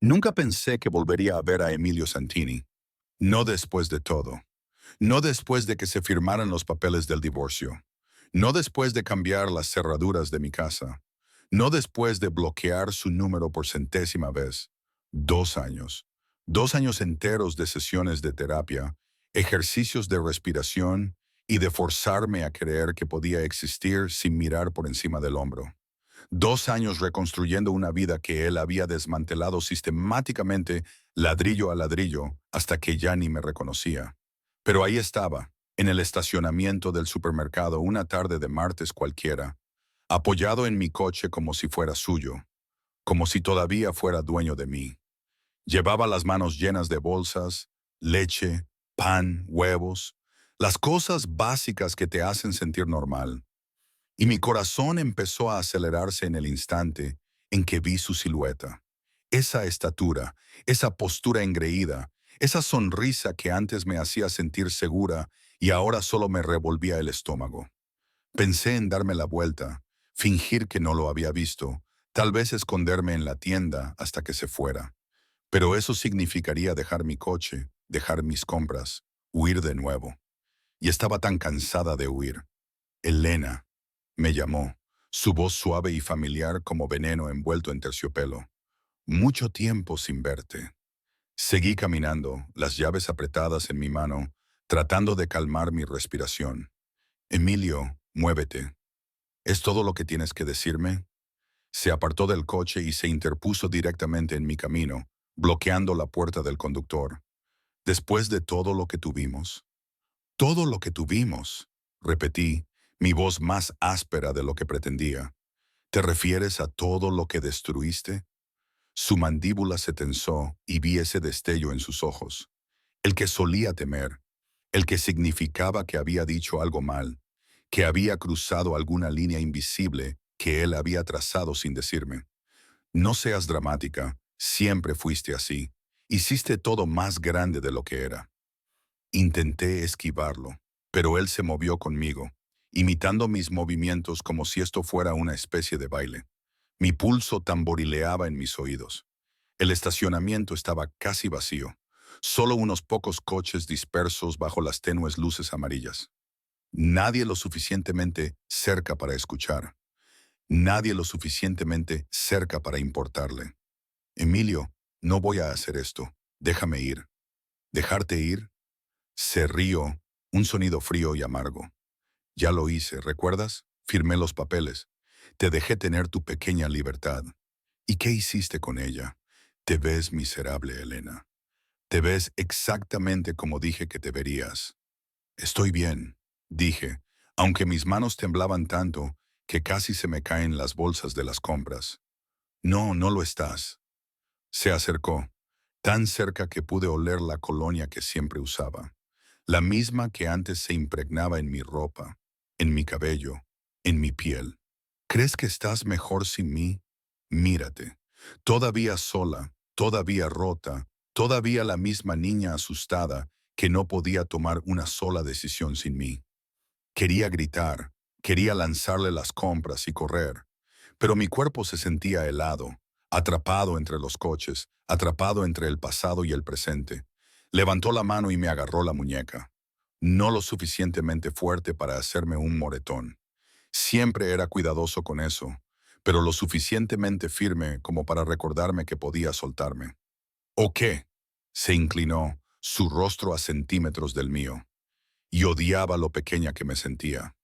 Nunca pensé que volvería a ver a Emilio Santini. No después de todo. No después de que se firmaran los papeles del divorcio. No después de cambiar las cerraduras de mi casa. No después de bloquear su número por centésima vez. 2 años. 2 años enteros de sesiones de terapia, ejercicios de respiración y de forzarme a creer que podía existir sin mirar por encima del hombro. 2 años reconstruyendo una vida que él había desmantelado sistemáticamente, ladrillo a ladrillo, hasta que ya ni me reconocía. Pero ahí estaba, en el estacionamiento del supermercado una tarde de martes cualquiera, apoyado en mi coche como si fuera suyo, como si todavía fuera dueño de mí. Llevaba las manos llenas de bolsas, leche, pan, huevos, las cosas básicas que te hacen sentir normal. Y mi corazón empezó a acelerarse en el instante en que vi su silueta. Esa estatura, esa postura engreída, esa sonrisa que antes me hacía sentir segura y ahora solo me revolvía el estómago. Pensé en darme la vuelta, fingir que no lo había visto, tal vez esconderme en la tienda hasta que se fuera. Pero eso significaría dejar mi coche, dejar mis compras, huir de nuevo. Y estaba tan cansada de huir. Elena, me llamó, su voz suave y familiar como veneno envuelto en terciopelo. Mucho tiempo sin verte. Seguí caminando, las llaves apretadas en mi mano, tratando de calmar mi respiración. Emilio, muévete. ¿Es todo lo que tienes que decirme? Se apartó del coche y se interpuso directamente en mi camino, bloqueando la puerta del conductor. Después de todo lo que tuvimos, repetí, mi voz más áspera de lo que pretendía. ¿Te refieres a todo lo que destruiste? Su mandíbula se tensó y vi ese destello en sus ojos. El que solía temer, el que significaba que había dicho algo mal, que había cruzado alguna línea invisible que él había trazado sin decirme. No seas dramática, siempre fuiste así. Hiciste todo más grande de lo que era. Intenté esquivarlo, pero él se movió conmigo, imitando mis movimientos como si esto fuera una especie de baile. Mi pulso tamborileaba en mis oídos. El estacionamiento estaba casi vacío, solo unos pocos coches dispersos bajo las tenues luces amarillas. Nadie lo suficientemente cerca para escuchar. Nadie lo suficientemente cerca para importarle. Emilio, no voy a hacer esto. Déjame ir. ¿Dejarte ir? Se rió, un sonido frío y amargo. Ya lo hice, ¿recuerdas? Firmé los papeles. Te dejé tener tu pequeña libertad. ¿Y qué hiciste con ella? Te ves miserable, Elena. Te ves exactamente como dije que te verías. Estoy bien, dije, aunque mis manos temblaban tanto que casi se me caen las bolsas de las compras. No, no lo estás. Se acercó, tan cerca que pude oler la colonia que siempre usaba, la misma que antes se impregnaba en mi ropa, en mi cabello, en mi piel. ¿Crees que estás mejor sin mí? Mírate, todavía sola, todavía rota, todavía la misma niña asustada que no podía tomar una sola decisión sin mí. Quería gritar, quería lanzarle las compras y correr, pero mi cuerpo se sentía helado, atrapado entre los coches, atrapado entre el pasado y el presente. Levantó la mano y me agarró la muñeca. No lo suficientemente fuerte para hacerme un moretón. Siempre era cuidadoso con eso, pero lo suficientemente firme como para recordarme que podía soltarme. ¿O qué? Se inclinó, su rostro a centímetros del mío, y odiaba lo pequeña que me sentía.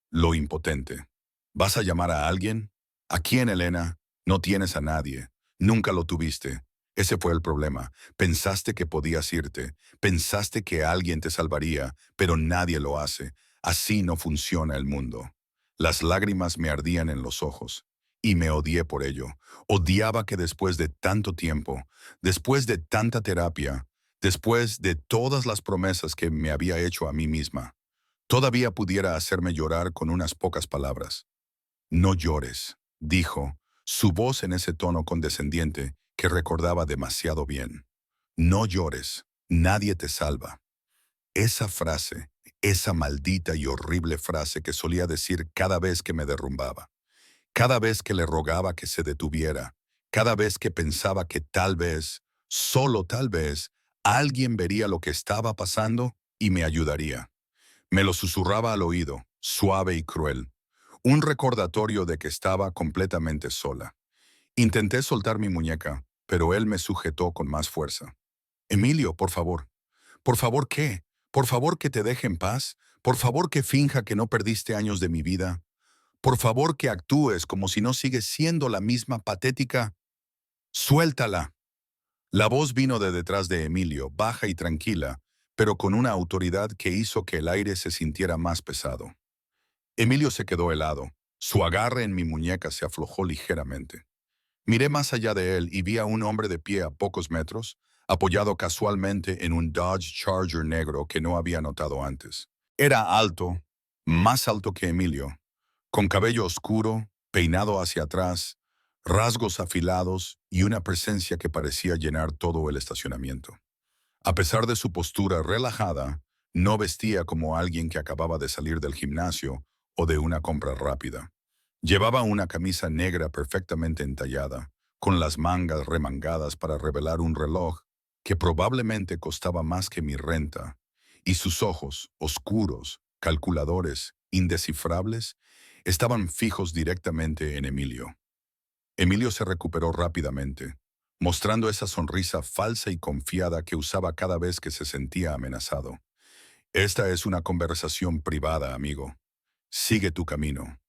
Lo impotente. ¿Vas a llamar a alguien? ¿A quién, Elena? No tienes a nadie. Nunca lo tuviste. Ese fue el problema. Pensaste que podías irte. Pensaste que alguien te salvaría, pero nadie lo hace. Así no funciona el mundo. Las lágrimas me ardían en los ojos. Y me odié por ello. Odiaba que después de tanto tiempo, después de tanta terapia, después de todas las promesas que me había hecho a mí misma, todavía pudiera hacerme llorar con unas pocas palabras. No llores, dijo, su voz en ese tono condescendiente que recordaba demasiado bien. No llores, nadie te salva. Esa frase, esa maldita y horrible frase que solía decir cada vez que me derrumbaba, cada vez que le rogaba que se detuviera, cada vez que pensaba que tal vez, solo tal vez, alguien vería lo que estaba pasando y me ayudaría. Me lo susurraba al oído, suave y cruel, un recordatorio de que estaba completamente sola. Intenté soltar mi muñeca, pero él me sujetó con más fuerza. Emilio, por favor. ¿Por favor qué? ¿Por favor que te deje en paz? ¿Por favor que finja que no perdiste años de mi vida? ¿Por favor que actúes como si no sigues siendo la misma patética? Suéltala. La voz vino de detrás de Emilio, baja y tranquila, pero con una autoridad que hizo que el aire se sintiera más pesado. Emilio se quedó helado. Su agarre en mi muñeca se aflojó ligeramente. Miré más allá de él y vi a un hombre de pie a pocos metros, apoyado casualmente en un Dodge Charger negro que no había notado antes. Era alto, más alto que Emilio, con cabello oscuro, peinado hacia atrás, rasgos afilados y una presencia que parecía llenar todo el estacionamiento. A pesar de su postura relajada, no vestía como alguien que acababa de salir del gimnasio o de una compra rápida. Llevaba una camisa negra perfectamente entallada, con las mangas remangadas para revelar un reloj que probablemente costaba más que mi renta, y sus ojos, oscuros, calculadores, indescifrables, estaban fijos directamente en Emilio. Emilio se recuperó rápidamente, mostrando esa sonrisa falsa y confiada que usaba cada vez que se sentía amenazado. Esta es una conversación privada, amigo. Sigue tu camino.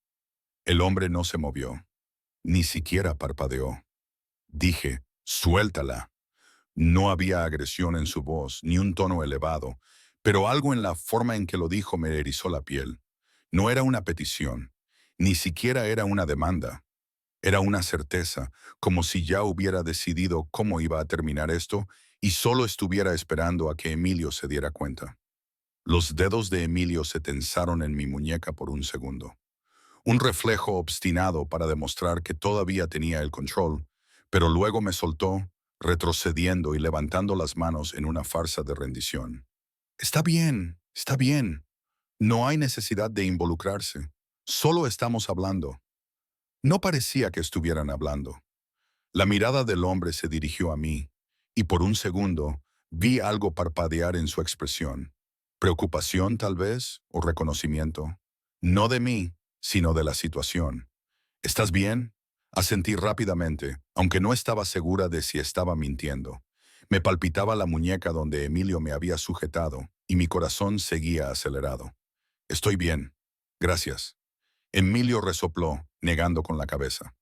El hombre no se movió, ni siquiera parpadeó. Dije, suéltala. No había agresión en su voz, ni un tono elevado, pero algo en la forma en que lo dijo me erizó la piel. No era una petición, ni siquiera era una demanda. Era una certeza, como si ya hubiera decidido cómo iba a terminar esto y solo estuviera esperando a que Emilio se diera cuenta. Los dedos de Emilio se tensaron en mi muñeca por un segundo. Un reflejo obstinado para demostrar que todavía tenía el control, pero luego me soltó, retrocediendo y levantando las manos en una farsa de rendición. Está bien, está bien. No hay necesidad de involucrarse. Solo estamos hablando. No parecía que estuvieran hablando. La mirada del hombre se dirigió a mí, y por un segundo vi algo parpadear en su expresión. Preocupación, tal vez, o reconocimiento. No de mí, sino de la situación. ¿Estás bien? Asentí rápidamente, aunque no estaba segura de si estaba mintiendo. Me palpitaba la muñeca donde Emilio me había sujetado, y mi corazón seguía acelerado. Estoy bien. Gracias. Emilio resopló, negando con la cabeza.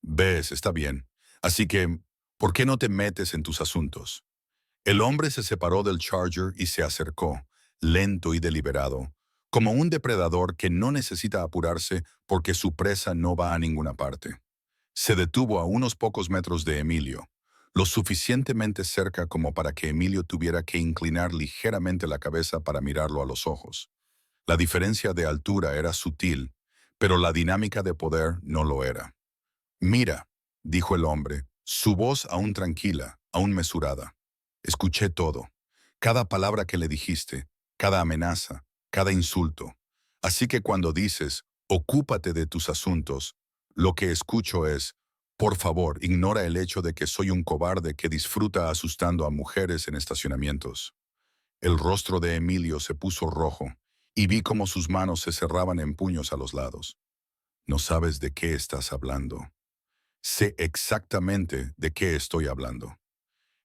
Ves, está bien. Así que, ¿por qué no te metes en tus asuntos? El hombre se separó del Charger y se acercó, lento y deliberado, como un depredador que no necesita apurarse porque su presa no va a ninguna parte. Se detuvo a unos pocos metros de Emilio, lo suficientemente cerca como para que Emilio tuviera que inclinar ligeramente la cabeza para mirarlo a los ojos. La diferencia de altura era sutil, pero la dinámica de poder no lo era. Mira, dijo el hombre, su voz aún tranquila, aún mesurada. Escuché todo, cada palabra que le dijiste, cada amenaza, cada insulto. Así que cuando dices, ocúpate de tus asuntos, lo que escucho es, por favor, ignora el hecho de que soy un cobarde que disfruta asustando a mujeres en estacionamientos. El rostro de Emilio se puso rojo, y vi cómo sus manos se cerraban en puños a los lados. No sabes de qué estás hablando. Sé exactamente de qué estoy hablando.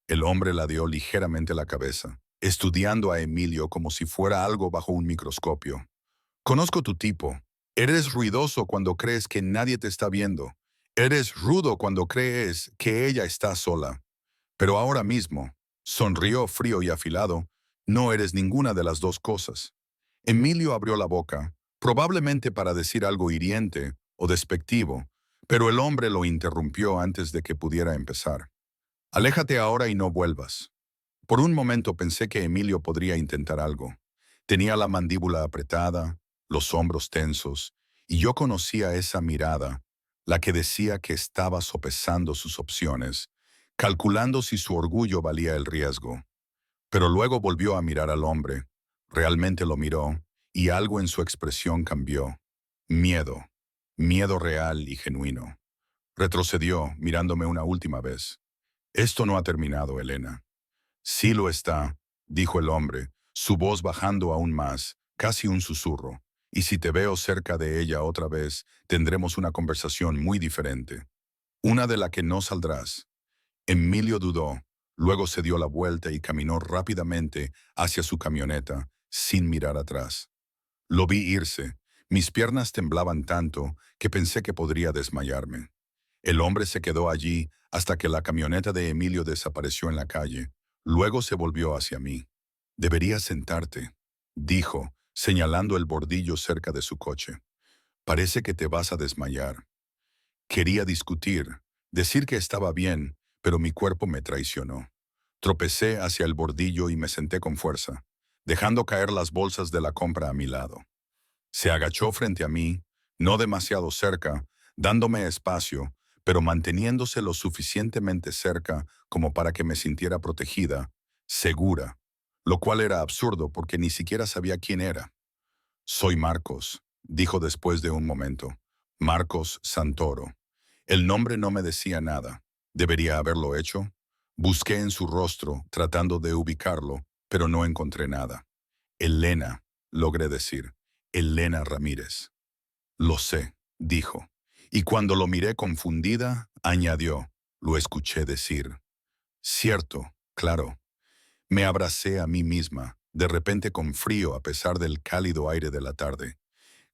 El hombre ladeó ligeramente la cabeza, estudiando a Emilio como si fuera algo bajo un microscopio. Conozco tu tipo. Eres ruidoso cuando crees que nadie te está viendo. Eres rudo cuando crees que ella está sola. Pero ahora mismo, sonrió frío y afilado, no eres ninguna de las dos cosas. Emilio abrió la boca, probablemente para decir algo hiriente o despectivo, pero el hombre lo interrumpió antes de que pudiera empezar. Aléjate ahora y no vuelvas. Por un momento pensé que Emilio podría intentar algo. Tenía la mandíbula apretada, los hombros tensos, y yo conocía esa mirada, la que decía que estaba sopesando sus opciones, calculando si su orgullo valía el riesgo. Pero luego volvió a mirar al hombre. Realmente lo miró, y algo en su expresión cambió. Miedo. Miedo real y genuino. Retrocedió, mirándome una última vez. Esto no ha terminado, Elena. Sí lo está, dijo el hombre, su voz bajando aún más, casi un susurro. Y si te veo cerca de ella otra vez, tendremos una conversación muy diferente. Una de la que no saldrás. Emilio dudó, luego se dio la vuelta y caminó rápidamente hacia su camioneta, sin mirar atrás. Lo vi irse. Mis piernas temblaban tanto que pensé que podría desmayarme. El hombre se quedó allí hasta que la camioneta de Emilio desapareció en la calle. Luego se volvió hacia mí. «Deberías sentarte», dijo, señalando el bordillo cerca de su coche. «Parece que te vas a desmayar». Quería discutir, decir que estaba bien, pero mi cuerpo me traicionó. Tropecé hacia el bordillo y me senté con fuerza, dejando caer las bolsas de la compra a mi lado. Se agachó frente a mí, no demasiado cerca, dándome espacio, pero manteniéndose lo suficientemente cerca como para que me sintiera protegida, segura, lo cual era absurdo porque ni siquiera sabía quién era. «Soy Marcos», dijo después de un momento. «Marcos Santoro». El nombre no me decía nada. ¿Debería haberlo hecho? Busqué en su rostro, tratando de ubicarlo, pero no encontré nada. «Elena», logré decir. «Elena Ramírez». «Lo sé», dijo. Y cuando lo miré confundida, añadió, lo escuché decir. «Cierto, claro». Me abracé a mí misma, de repente con frío a pesar del cálido aire de la tarde.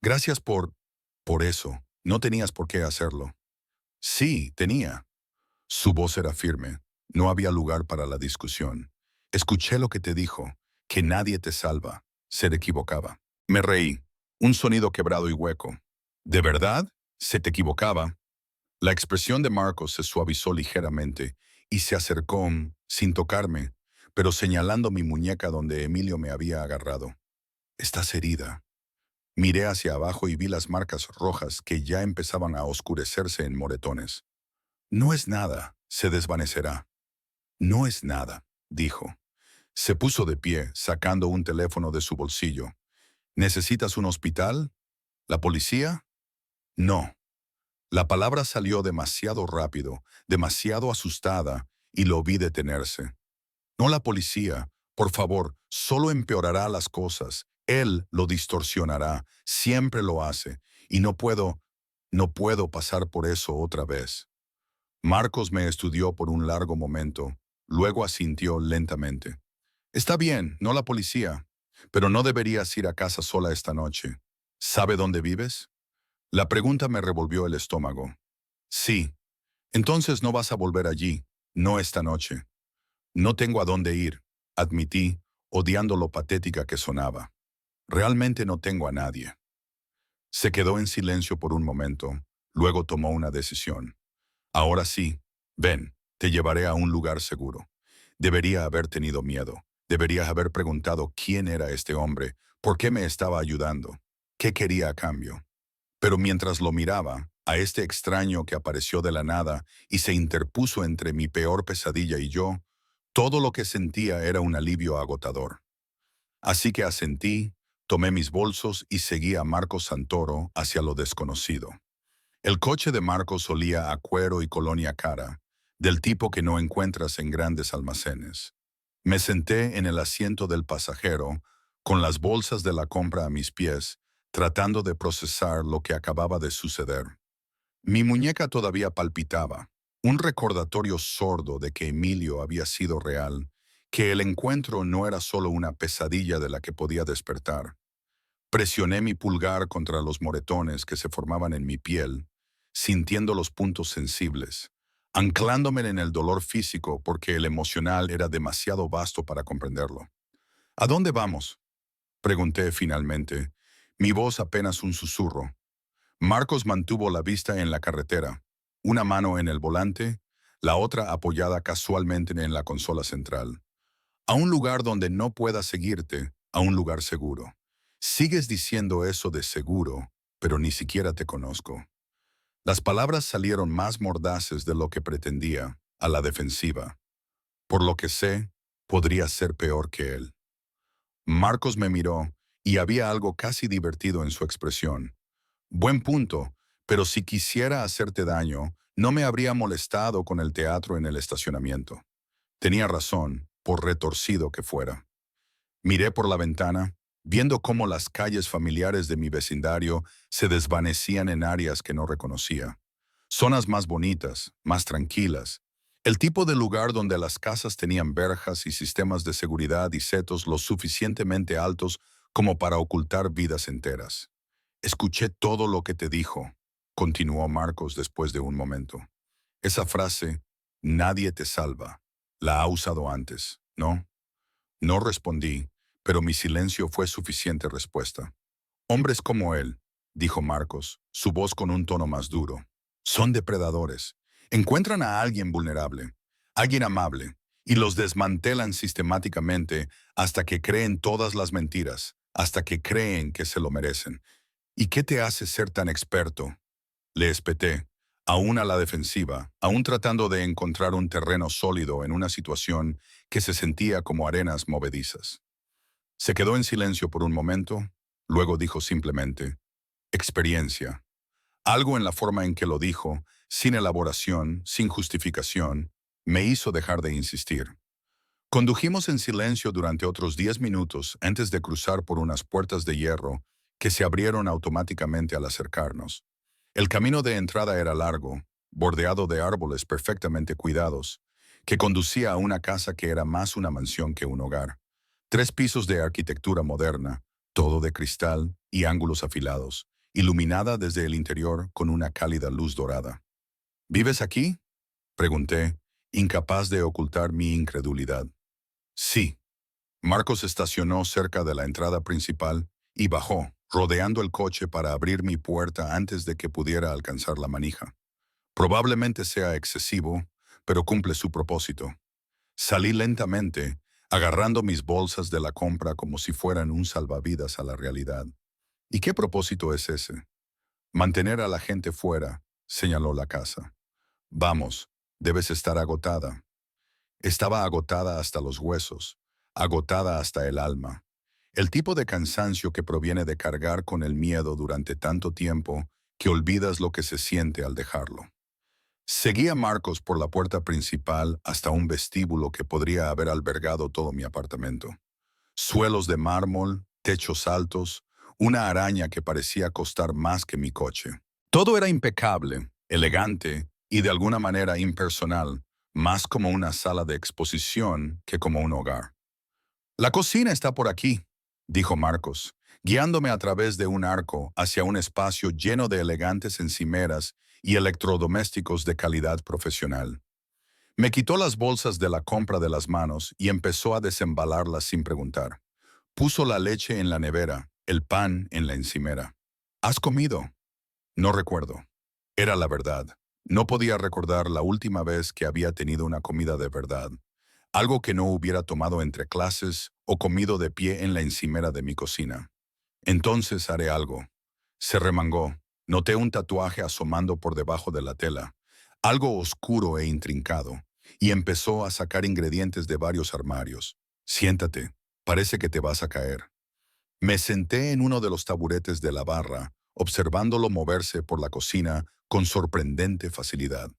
«Gracias por eso. No tenías por qué hacerlo». «Sí, tenía». Su voz era firme. No había lugar para la discusión. «Escuché lo que te dijo, que nadie te salva». Se equivocaba. Me reí. Un sonido quebrado y hueco. «¿De verdad? Se te equivocaba». La expresión de Marcos se suavizó ligeramente y se acercó, sin tocarme, pero señalando mi muñeca donde Emilio me había agarrado. «Estás herida». Miré hacia abajo y vi las marcas rojas que ya empezaban a oscurecerse en moretones. «No es nada, se desvanecerá». «No es nada», dijo. Se puso de pie, sacando un teléfono de su bolsillo. «¿Necesitas un hospital? ¿La policía?» «No». La palabra salió demasiado rápido, demasiado asustada, y lo vi detenerse. «No la policía. Por favor, solo empeorará las cosas. Él lo distorsionará. Siempre lo hace. Y no puedo pasar por eso otra vez». Marcos me estudió por un largo momento. Luego asintió lentamente. «Está bien, no la policía. Pero no deberías ir a casa sola esta noche. ¿Sabe dónde vives?» La pregunta me revolvió el estómago. «Sí». «Entonces no vas a volver allí. No esta noche». «No tengo a dónde ir», admití, odiando lo patética que sonaba. «Realmente no tengo a nadie». Se quedó en silencio por un momento, luego tomó una decisión. «Ahora sí, ven, te llevaré a un lugar seguro». Debería haber tenido miedo. Debería haber preguntado quién era este hombre, por qué me estaba ayudando, qué quería a cambio. Pero mientras lo miraba, a este extraño que apareció de la nada y se interpuso entre mi peor pesadilla y yo, todo lo que sentía era un alivio agotador. Así que asentí, tomé mis bolsos y seguí a Marcos Santoro hacia lo desconocido. El coche de Marcos olía a cuero y colonia cara, del tipo que no encuentras en grandes almacenes. Me senté en el asiento del pasajero, con las bolsas de la compra a mis pies, tratando de procesar lo que acababa de suceder. Mi muñeca todavía palpitaba, un recordatorio sordo de que Emilio había sido real, que el encuentro no era solo una pesadilla de la que podía despertar. Presioné mi pulgar contra los moretones que se formaban en mi piel, sintiendo los puntos sensibles, anclándome en el dolor físico porque el emocional era demasiado vasto para comprenderlo. «¿A dónde vamos?», pregunté finalmente, mi voz apenas un susurro. Marcos mantuvo la vista en la carretera, una mano en el volante, la otra apoyada casualmente en la consola central. «A un lugar donde no pueda seguirte, a un lugar seguro». «Sigues diciendo eso de seguro, pero ni siquiera te conozco». Las palabras salieron más mordaces de lo que pretendía, a la defensiva. «Por lo que sé, podría ser peor que él». Marcos me miró, y había algo casi divertido en su expresión. «Buen punto, pero si quisiera hacerte daño, No me habría molestado con el teatro en el estacionamiento. Tenía razón, por retorcido que fuera. Miré por la ventana, viendo cómo las calles familiares de mi vecindario se desvanecían en áreas que no reconocía. Zonas más bonitas, más tranquilas. El tipo de lugar donde las casas tenían verjas y sistemas de seguridad y setos lo suficientemente altos como para ocultar vidas enteras. Escuché todo lo que te dijo, continuó Marcos después de un momento. Esa frase, nadie te salva, la ha usado antes, ¿no? No respondí, pero mi silencio fue suficiente respuesta. Hombres como él, dijo Marcos, su voz con un tono más duro, son depredadores. Encuentran a alguien vulnerable, alguien amable, y los desmantelan sistemáticamente hasta que creen todas las mentiras, hasta que creen que se lo merecen. ¿Y qué te hace ser tan experto? Le espeté, aún a la defensiva, aún tratando de encontrar un terreno sólido en una situación que se sentía como arenas movedizas. Se quedó en silencio por un momento, luego dijo simplemente, experiencia. Algo en la forma en que lo dijo, sin elaboración, sin justificación, me hizo dejar de insistir. Condujimos en silencio durante otros 10 minutos antes de cruzar por unas puertas de hierro que se abrieron automáticamente al acercarnos. El camino de entrada era largo, bordeado de árboles perfectamente cuidados, que conducía a una casa que era más una mansión que un hogar. 3 pisos de arquitectura moderna, todo de cristal y ángulos afilados, iluminada desde el interior con una cálida luz dorada. ¿Vives aquí?, pregunté, incapaz de ocultar mi incredulidad. Sí. Marcos estacionó cerca de la entrada principal y bajó, rodeando el coche para abrir mi puerta antes de que pudiera alcanzar la manija. Probablemente sea excesivo, pero cumple su propósito. Salí lentamente, agarrando mis bolsas de la compra como si fueran un salvavidas a la realidad. ¿Y qué propósito es ese? Mantener a la gente fuera, señaló la casa. Vamos, debes estar agotada. Estaba agotada hasta los huesos, agotada hasta el alma. El tipo de cansancio que proviene de cargar con el miedo durante tanto tiempo que olvidas lo que se siente al dejarlo. Seguí a Marcos por la puerta principal hasta un vestíbulo que podría haber albergado todo mi apartamento. Suelos de mármol, techos altos, una araña que parecía costar más que mi coche. Todo era impecable, elegante y de alguna manera impersonal, más como una sala de exposición que como un hogar. La cocina está por aquí, dijo Marcos, guiándome a través de un arco hacia un espacio lleno de elegantes encimeras y electrodomésticos de calidad profesional. Me quitó las bolsas de la compra de las manos y empezó a desembalarlas sin preguntar. Puso la leche en la nevera, el pan en la encimera. ¿Has comido? No recuerdo. Era la verdad. No podía recordar la última vez que había tenido una comida de verdad. Algo que no hubiera tomado entre clases o comido de pie en la encimera de mi cocina. Entonces haré algo. Se remangó. Noté un tatuaje asomando por debajo de la tela, algo oscuro e intrincado, y empezó a sacar ingredientes de varios armarios. Siéntate, parece que te vas a caer. Me senté en uno de los taburetes de la barra, observándolo moverse por la cocina con sorprendente facilidad.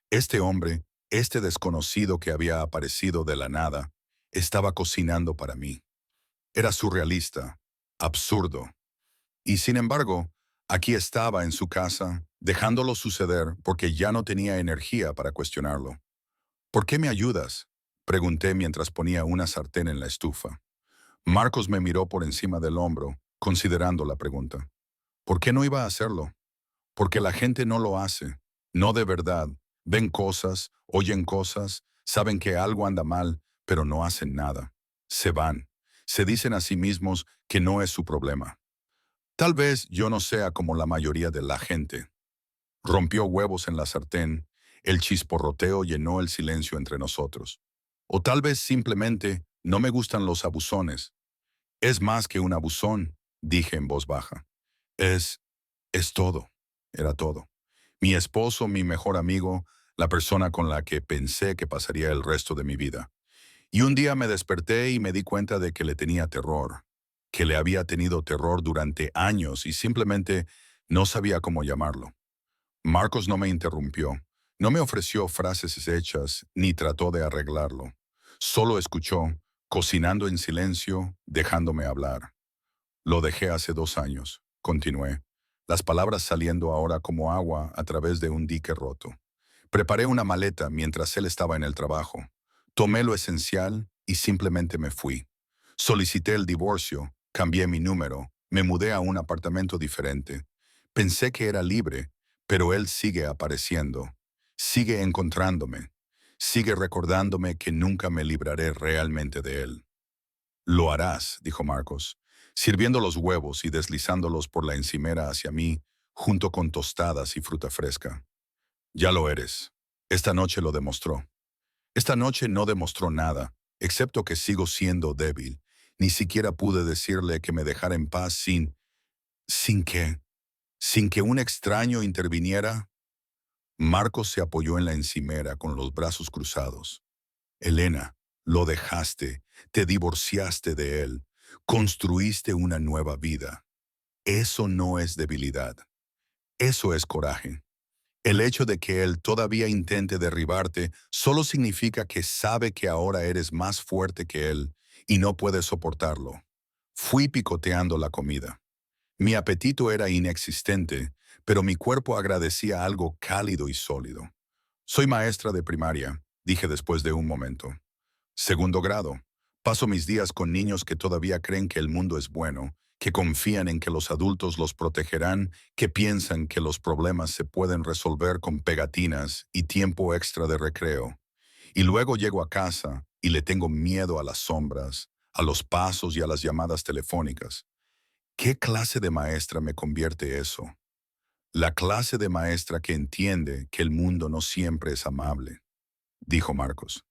Este hombre, este desconocido que había aparecido de la nada, estaba cocinando para mí. Era surrealista, absurdo. Y sin embargo, aquí estaba en su casa, dejándolo suceder porque ya no tenía energía para cuestionarlo. ¿Por qué me ayudas?, pregunté mientras ponía una sartén en la estufa. Marcos me miró por encima del hombro, considerando la pregunta. ¿Por qué no iba a hacerlo? Porque la gente no lo hace, no de verdad. Ven cosas, oyen cosas, saben que algo anda mal, pero no hacen nada. Se van. Se dicen a sí mismos que no es su problema. Tal vez yo no sea como la mayoría de la gente. Rompió huevos en la sartén, el chisporroteo llenó el silencio entre nosotros. O tal vez simplemente no me gustan los abusones. Es más que un abusón, dije en voz baja. Es, es todo. Era todo. Mi esposo, mi mejor amigo, la persona con la que pensé que pasaría el resto de mi vida. Y un día me desperté y me di cuenta de que le tenía terror, que le había tenido terror durante años y simplemente no sabía cómo llamarlo. Marcos no me interrumpió, No me ofreció frases hechas ni trató de arreglarlo. Solo escuchó, cocinando en silencio, dejándome hablar. Lo dejé hace 2 años, continué, las palabras saliendo ahora como agua a través de un dique roto. Preparé una maleta mientras él estaba en el trabajo. Tomé lo esencial y simplemente me fui. Solicité el divorcio, cambié mi número, me mudé a un apartamento diferente. Pensé que era libre, pero él sigue apareciendo, sigue encontrándome, sigue recordándome que nunca me libraré realmente de él. Lo harás, dijo Marcos, sirviendo los huevos y deslizándolos por la encimera hacia mí, junto con tostadas y fruta fresca. Ya lo eres. Esta noche lo demostró. Esta noche no demostró nada, excepto que sigo siendo débil. Ni siquiera pude decirle que me dejara en paz sin que, sin que un extraño interviniera. Marcos se apoyó en la encimera con los brazos cruzados. Elena, lo dejaste, te divorciaste de él, construiste una nueva vida. Eso no es debilidad, eso es coraje. El hecho de que él todavía intente derribarte solo significa que sabe que ahora eres más fuerte que él y no puedes soportarlo. Fui picoteando la comida. Mi apetito era inexistente, pero mi cuerpo agradecía algo cálido y sólido. Soy maestra de primaria, dije después de un momento. Segundo grado. Paso mis días con niños que todavía creen que el mundo es bueno, que confían en que los adultos los protegerán, que piensan que los problemas se pueden resolver con pegatinas y tiempo extra de recreo. Y luego llego a casa y le tengo miedo a las sombras, a los pasos y a las llamadas telefónicas. ¿Qué clase de maestra me convierte eso? La clase de maestra que entiende que el mundo no siempre es amable, dijo Marcos.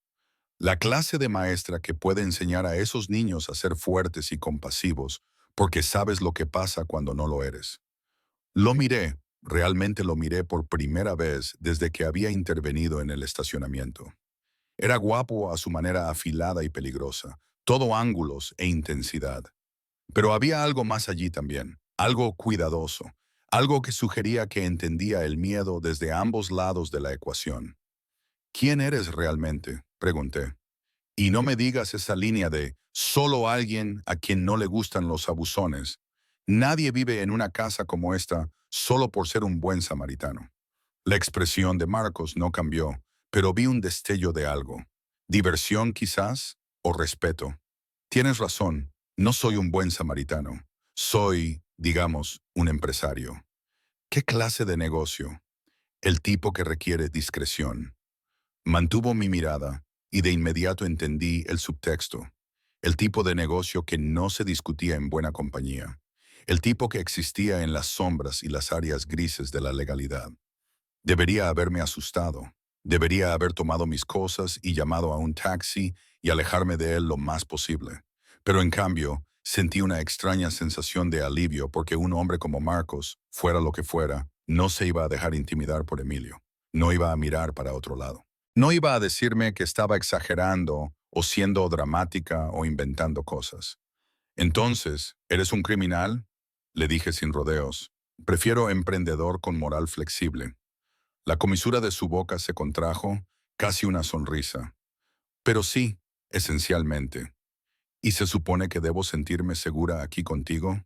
La clase de maestra que puede enseñar a esos niños a ser fuertes y compasivos, porque sabes lo que pasa cuando no lo eres. Lo miré, realmente lo miré por primera vez desde que había intervenido en el estacionamiento. Era guapo a su manera afilada y peligrosa, todo ángulos e intensidad. Pero había algo más allí también, algo cuidadoso, algo que sugería que entendía el miedo desde ambos lados de la ecuación. ¿Quién eres realmente?, pregunté. Y no me digas esa línea de solo alguien a quien no le gustan los abusones. Nadie vive en una casa como esta solo por ser un buen samaritano. La expresión de Marcos no cambió, pero vi un destello de algo. Diversión quizás, o respeto. Tienes razón, no soy un buen samaritano. Soy, digamos, un empresario. ¿Qué clase de negocio? El tipo que requiere discreción. Mantuvo mi mirada y de inmediato entendí el subtexto. El tipo de negocio que no se discutía en buena compañía. El tipo que existía en las sombras y las áreas grises de la legalidad. Debería haberme asustado. Debería haber tomado mis cosas y llamado a un taxi y alejarme de él lo más posible. Pero en cambio, sentí una extraña sensación de alivio porque un hombre como Marcos, fuera lo que fuera, no se iba a dejar intimidar por Emilio. No iba a mirar para otro lado. No iba a decirme que estaba exagerando o siendo dramática o inventando cosas. Entonces, ¿eres un criminal? Le dije sin rodeos. Prefiero emprendedor con moral flexible. La comisura de su boca se contrajo, casi una sonrisa. Pero sí, esencialmente. ¿Y se supone que debo sentirme segura aquí contigo?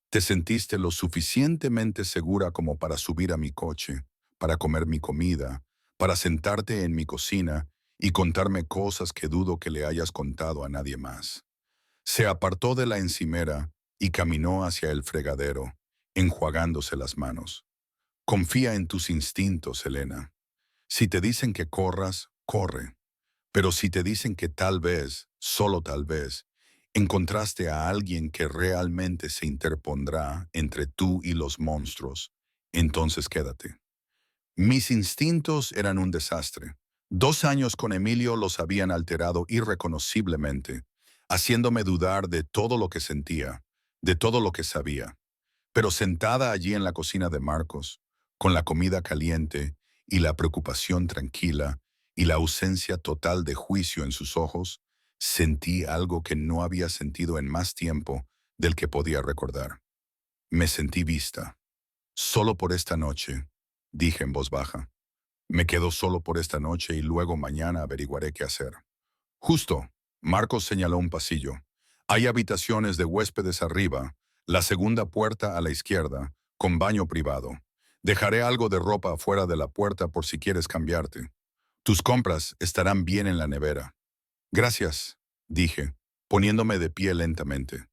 ¿Te sentiste lo suficientemente segura como para subir a mi coche, para comer mi comida, para sentarte en mi cocina y contarme cosas que dudo que le hayas contado a nadie más? Se apartó de la encimera y caminó hacia el fregadero, enjuagándose las manos. Confía en tus instintos, Elena. Si te dicen que corras, corre. Pero si te dicen que tal vez, solo tal vez, encontraste a alguien que realmente se interpondrá entre tú y los monstruos, entonces quédate. Mis instintos eran un desastre. 2 años con Emilio los habían alterado irreconociblemente, haciéndome dudar de todo lo que sentía, de todo lo que sabía. Pero sentada allí en la cocina de Marcos, con la comida caliente y la preocupación tranquila y la ausencia total de juicio en sus ojos, sentí algo que no había sentido en más tiempo del que podía recordar. Me sentí vista. Solo por esta noche, dije en voz baja. Me quedo solo por esta noche y luego mañana averiguaré qué hacer. Justo, Marcos señaló un pasillo. Hay habitaciones de huéspedes arriba, la segunda puerta a la izquierda, con baño privado. Dejaré algo de ropa afuera de la puerta por si quieres cambiarte. Tus compras estarán bien en la nevera. Gracias, dije, poniéndome de pie lentamente.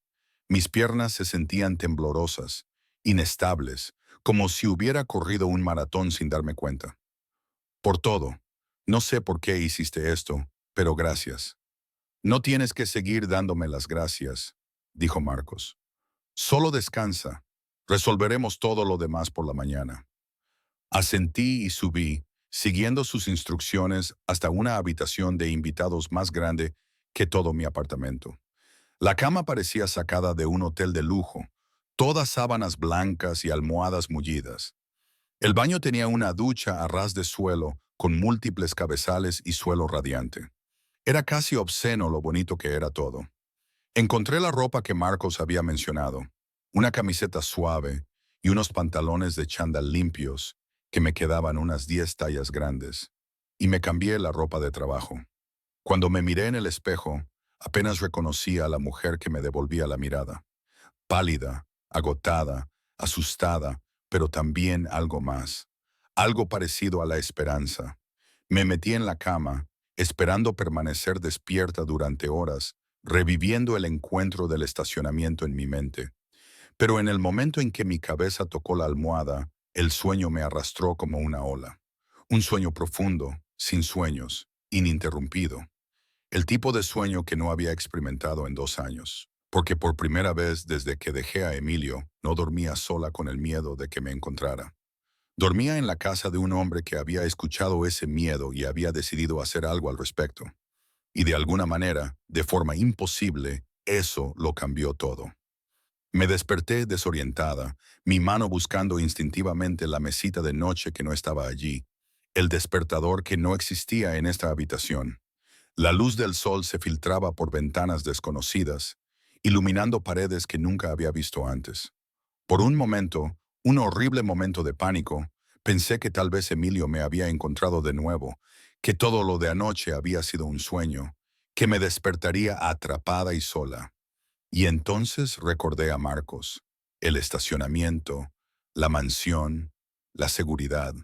Mis piernas se sentían temblorosas, inestables, como si hubiera corrido un maratón sin darme cuenta. Por todo. No sé por qué hiciste esto, pero gracias. No tienes que seguir dándome las gracias, dijo Marcos. Solo descansa. Resolveremos todo lo demás por la mañana. Asentí y subí, siguiendo sus instrucciones hasta una habitación de invitados más grande que todo mi apartamento. La cama parecía sacada de un hotel de lujo, todas sábanas blancas y almohadas mullidas. El baño tenía una ducha a ras de suelo, con múltiples cabezales y suelo radiante. Era casi obsceno lo bonito que era todo. Encontré la ropa que Marcos había mencionado, una camiseta suave y unos pantalones de chándal limpios que me quedaban unas 10 tallas grandes, y me cambié la ropa de trabajo. Cuando me miré en el espejo, apenas reconocí a la mujer que me devolvía la mirada. Pálida, agotada, asustada, pero también algo más. Algo parecido a la esperanza. Me metí en la cama, esperando permanecer despierta durante horas, reviviendo el encuentro del estacionamiento en mi mente. Pero en el momento en que mi cabeza tocó la almohada, el sueño me arrastró como una ola. Un sueño profundo, sin sueños, ininterrumpido. El tipo de sueño que no había experimentado en 2 años. Porque por primera vez desde que dejé a Emilio, no dormía sola con el miedo de que me encontrara. Dormía en la casa de un hombre que había escuchado ese miedo y había decidido hacer algo al respecto. Y de alguna manera, de forma imposible, eso lo cambió todo. Me desperté desorientada, mi mano buscando instintivamente la mesita de noche que no estaba allí, el despertador que no existía en esta habitación. La luz del sol se filtraba por ventanas desconocidas, iluminando paredes que nunca había visto antes. Por un momento, un horrible momento de pánico, pensé que tal vez Emilio me había encontrado de nuevo, que todo lo de anoche había sido un sueño, que me despertaría atrapada y sola. Y entonces recordé a Marcos, el estacionamiento, la mansión, la seguridad.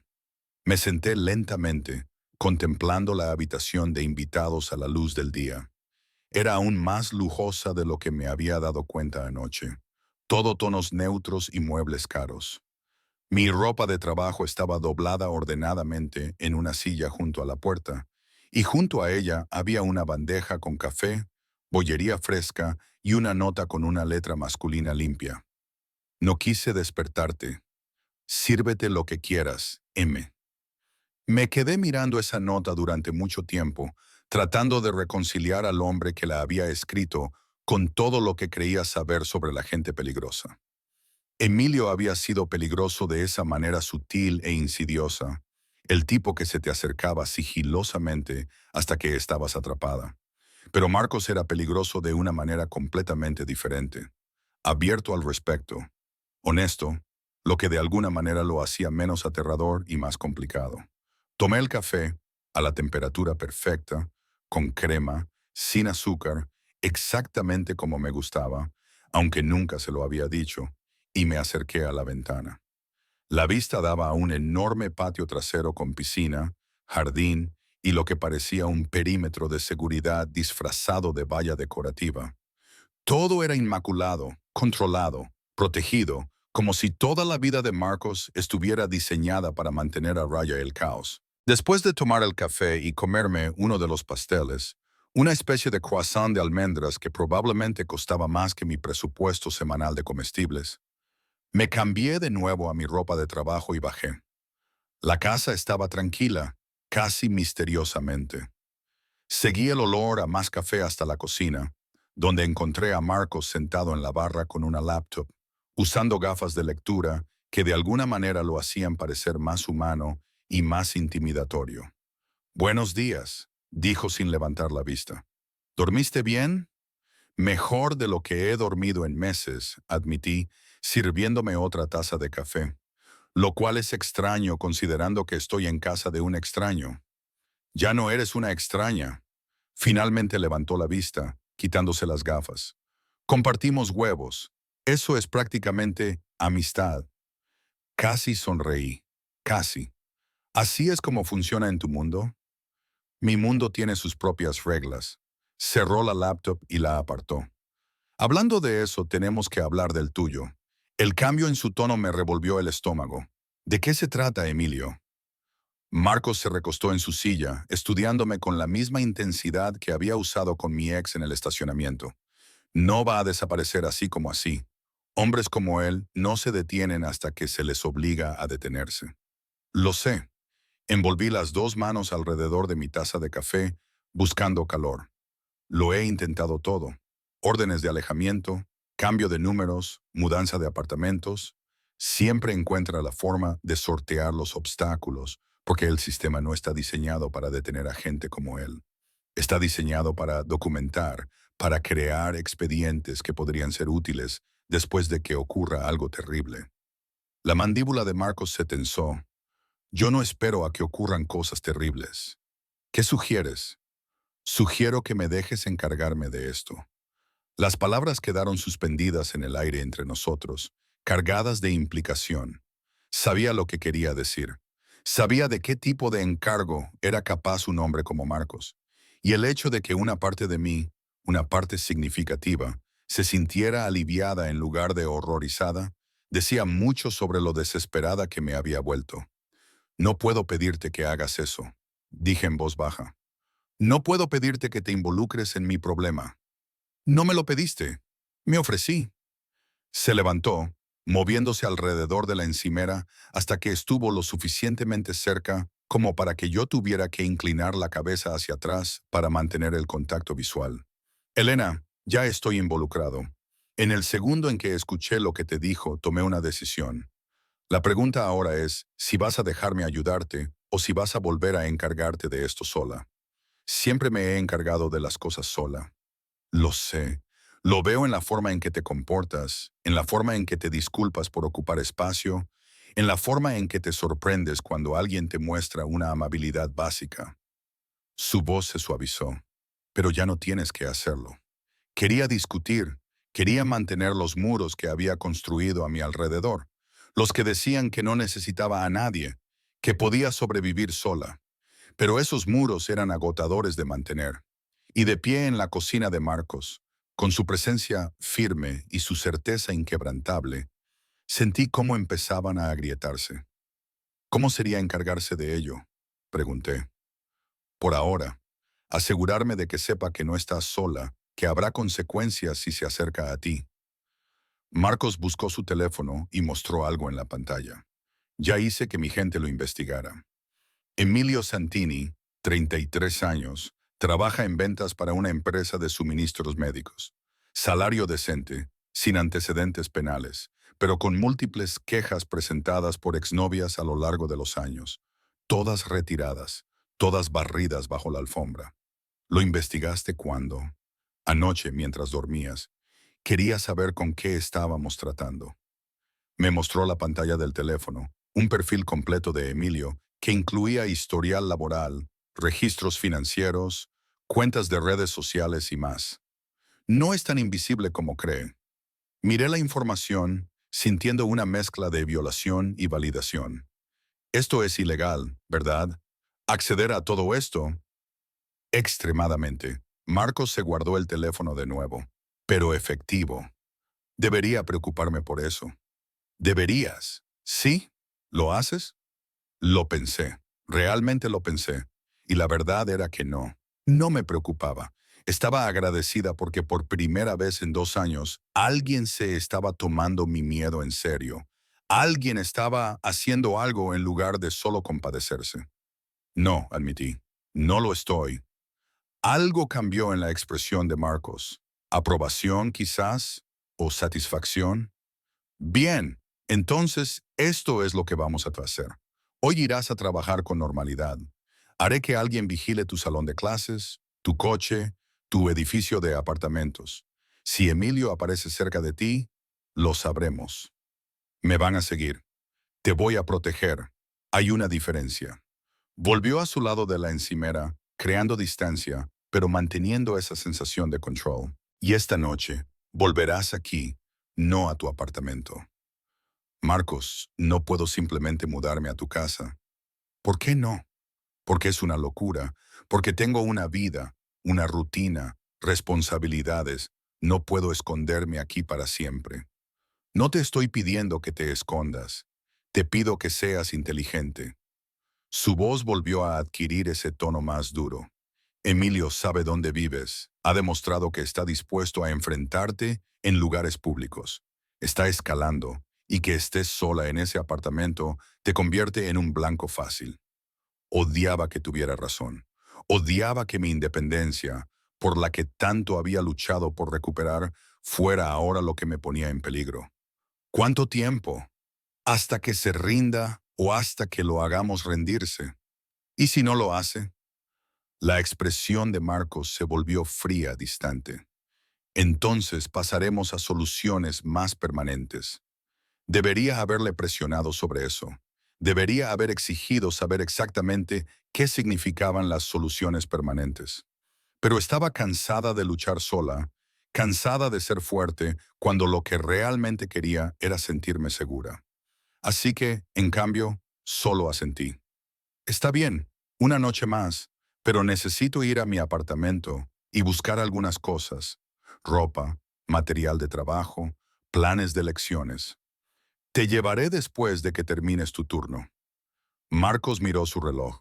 Me senté lentamente, contemplando la habitación de invitados a la luz del día. Era aún más lujosa de lo que me había dado cuenta anoche. Todo tonos neutros y muebles caros. Mi ropa de trabajo estaba doblada ordenadamente en una silla junto a la puerta, y junto a ella había una bandeja con café, bollería fresca y una nota con una letra masculina limpia. No quise despertarte. Sírvete lo que quieras, M. Me quedé mirando esa nota durante mucho tiempo, tratando de reconciliar al hombre que la había escrito con todo lo que creía saber sobre la gente peligrosa. Emilio había sido peligroso de esa manera sutil e insidiosa, el tipo que se te acercaba sigilosamente hasta que estabas atrapada. Pero Marcos era peligroso de una manera completamente diferente, abierto al respecto, honesto, lo que de alguna manera lo hacía menos aterrador y más complicado. Tomé el café a la temperatura perfecta, con crema, sin azúcar, exactamente como me gustaba, aunque nunca se lo había dicho, y me acerqué a la ventana. La vista daba a un enorme patio trasero con piscina, jardín y lo que parecía un perímetro de seguridad disfrazado de valla decorativa. Todo era inmaculado, controlado, protegido, como si toda la vida de Marcos estuviera diseñada para mantener a raya el caos. Después de tomar el café y comerme uno de los pasteles, una especie de croissant de almendras que probablemente costaba más que mi presupuesto semanal de comestibles, me cambié de nuevo a mi ropa de trabajo y bajé. La casa estaba tranquila, casi misteriosamente. Seguí el olor a más café hasta la cocina, donde encontré a Marcos sentado en la barra con una laptop, usando gafas de lectura que de alguna manera lo hacían parecer más humano y más intimidatorio. «Buenos días», dijo sin levantar la vista. «¿Dormiste bien?» «Mejor de lo que he dormido en meses», admití, sirviéndome otra taza de café. lo cual es extraño considerando que estoy en casa de un extraño. Ya no eres una extraña. Finalmente levantó la vista, quitándose las gafas. Compartimos huevos. Eso es prácticamente amistad. Casi sonreí. Casi. ¿Así es como funciona en tu mundo? Mi mundo tiene sus propias reglas. Cerró la laptop y la apartó. Hablando de eso, tenemos que hablar del tuyo. El cambio en su tono me revolvió el estómago. ¿De qué se trata, Emilio? Marcos se recostó en su silla, estudiándome con la misma intensidad que había usado con mi ex en el estacionamiento. No va a desaparecer así como así. Hombres como él no se detienen hasta que se les obliga a detenerse. Lo sé. Envolví las dos manos alrededor de mi taza de café, buscando calor. Lo he intentado todo. Órdenes de alejamiento, cambio de números, mudanza de apartamentos. Siempre encuentra la forma de sortear los obstáculos, porque el sistema no está diseñado para detener a gente como él. Está diseñado para documentar, para crear expedientes que podrían ser útiles después de que ocurra algo terrible. La mandíbula de Marcos se tensó. Yo no espero a que ocurran cosas terribles. ¿Qué sugieres? Sugiero que me dejes encargarme de esto. Las palabras quedaron suspendidas en el aire entre nosotros, cargadas de implicación. Sabía lo que quería decir. Sabía de qué tipo de encargo era capaz un hombre como Marcos. Y el hecho de que una parte de mí, una parte significativa, se sintiera aliviada en lugar de horrorizada, decía mucho sobre lo desesperada que me había vuelto. No puedo pedirte que hagas eso, dije en voz baja. No puedo pedirte que te involucres en mi problema. No me lo pediste. Me ofrecí. Se levantó, moviéndose alrededor de la encimera hasta que estuvo lo suficientemente cerca como para que yo tuviera que inclinar la cabeza hacia atrás para mantener el contacto visual. Elena, ya estoy involucrado. En el segundo en que escuché lo que te dijo, tomé una decisión. La pregunta ahora es si vas a dejarme ayudarte o si vas a volver a encargarte de esto sola. Siempre me he encargado de las cosas sola. Lo sé. Lo veo en la forma en que te comportas, en la forma en que te disculpas por ocupar espacio, en la forma en que te sorprendes cuando alguien te muestra una amabilidad básica. Su voz se suavizó. Pero ya no tienes que hacerlo. Quería discutir, quería mantener los muros que había construido a mi alrededor, los que decían que no necesitaba a nadie, que podía sobrevivir sola. Pero esos muros eran agotadores de mantener. Y de pie en la cocina de Marcos, con su presencia firme y su certeza inquebrantable, sentí cómo empezaban a agrietarse. ¿Cómo sería encargarse de ello? Pregunté. Por ahora, asegurarme de que sepa que no estás sola, que habrá consecuencias si se acerca a ti. Marcos buscó su teléfono y mostró algo en la pantalla. Ya hice que mi gente lo investigara. Emilio Santini, 33 años, trabaja en ventas para una empresa de suministros médicos. Salario decente, sin antecedentes penales, pero con múltiples quejas presentadas por exnovias a lo largo de los años. Todas retiradas, todas barridas bajo la alfombra. ¿Lo investigaste cuándo? Anoche, mientras dormías. Quería saber con qué estábamos tratando. Me mostró la pantalla del teléfono, un perfil completo de Emilio, que incluía historial laboral, registros financieros, cuentas de redes sociales y más. No es tan invisible como cree. Miré la información, sintiendo una mezcla de violación y validación. Esto es ilegal, ¿verdad? Acceder a todo esto, extremadamente. Marcos se guardó el teléfono de nuevo, pero efectivo. Debería preocuparme por eso. Deberías. ¿Sí? ¿Lo haces? Lo pensé. Realmente lo pensé. Y la verdad era que no. No me preocupaba. Estaba agradecida porque por primera vez en 2 años, alguien se estaba tomando mi miedo en serio. Alguien estaba haciendo algo en lugar de solo compadecerse. No, admití. No lo estoy. Algo cambió en la expresión de Marcos. ¿Aprobación, quizás? ¿O satisfacción? Bien, entonces esto es lo que vamos a hacer. Hoy irás a trabajar con normalidad. Haré que alguien vigile tu salón de clases, tu coche, tu edificio de apartamentos. Si Emilio aparece cerca de ti, lo sabremos. Me van a seguir. Te voy a proteger. Hay una diferencia. Volvió a su lado de la encimera, creando distancia, pero manteniendo esa sensación de control. Y esta noche, volverás aquí, no a tu apartamento. Marcos, no puedo simplemente mudarme a tu casa. ¿Por qué no? Porque es una locura, porque tengo una vida, una rutina, responsabilidades. No puedo esconderme aquí para siempre. No te estoy pidiendo que te escondas. Te pido que seas inteligente. Su voz volvió a adquirir ese tono más duro. Emilio sabe dónde vives. Ha demostrado que está dispuesto a enfrentarte en lugares públicos. Está escalando, y que estés sola en ese apartamento te convierte en un blanco fácil. Odiaba que tuviera razón. Odiaba que mi independencia, por la que tanto había luchado por recuperar, fuera ahora lo que me ponía en peligro. ¿Cuánto tiempo? ¿Hasta que se rinda o hasta que lo hagamos rendirse? ¿Y si no lo hace? La expresión de Marcos se volvió fría, distante. Entonces pasaremos a soluciones más permanentes. Debería haberle presionado sobre eso. Debería haber exigido saber exactamente qué significaban las soluciones permanentes. Pero estaba cansada de luchar sola, cansada de ser fuerte, cuando lo que realmente quería era sentirme segura. Así que, en cambio, solo asentí. Está bien, una noche más, pero necesito ir a mi apartamento y buscar algunas cosas. Ropa, material de trabajo, planes de lecciones. Te llevaré después de que termines tu turno. Marcos miró su reloj.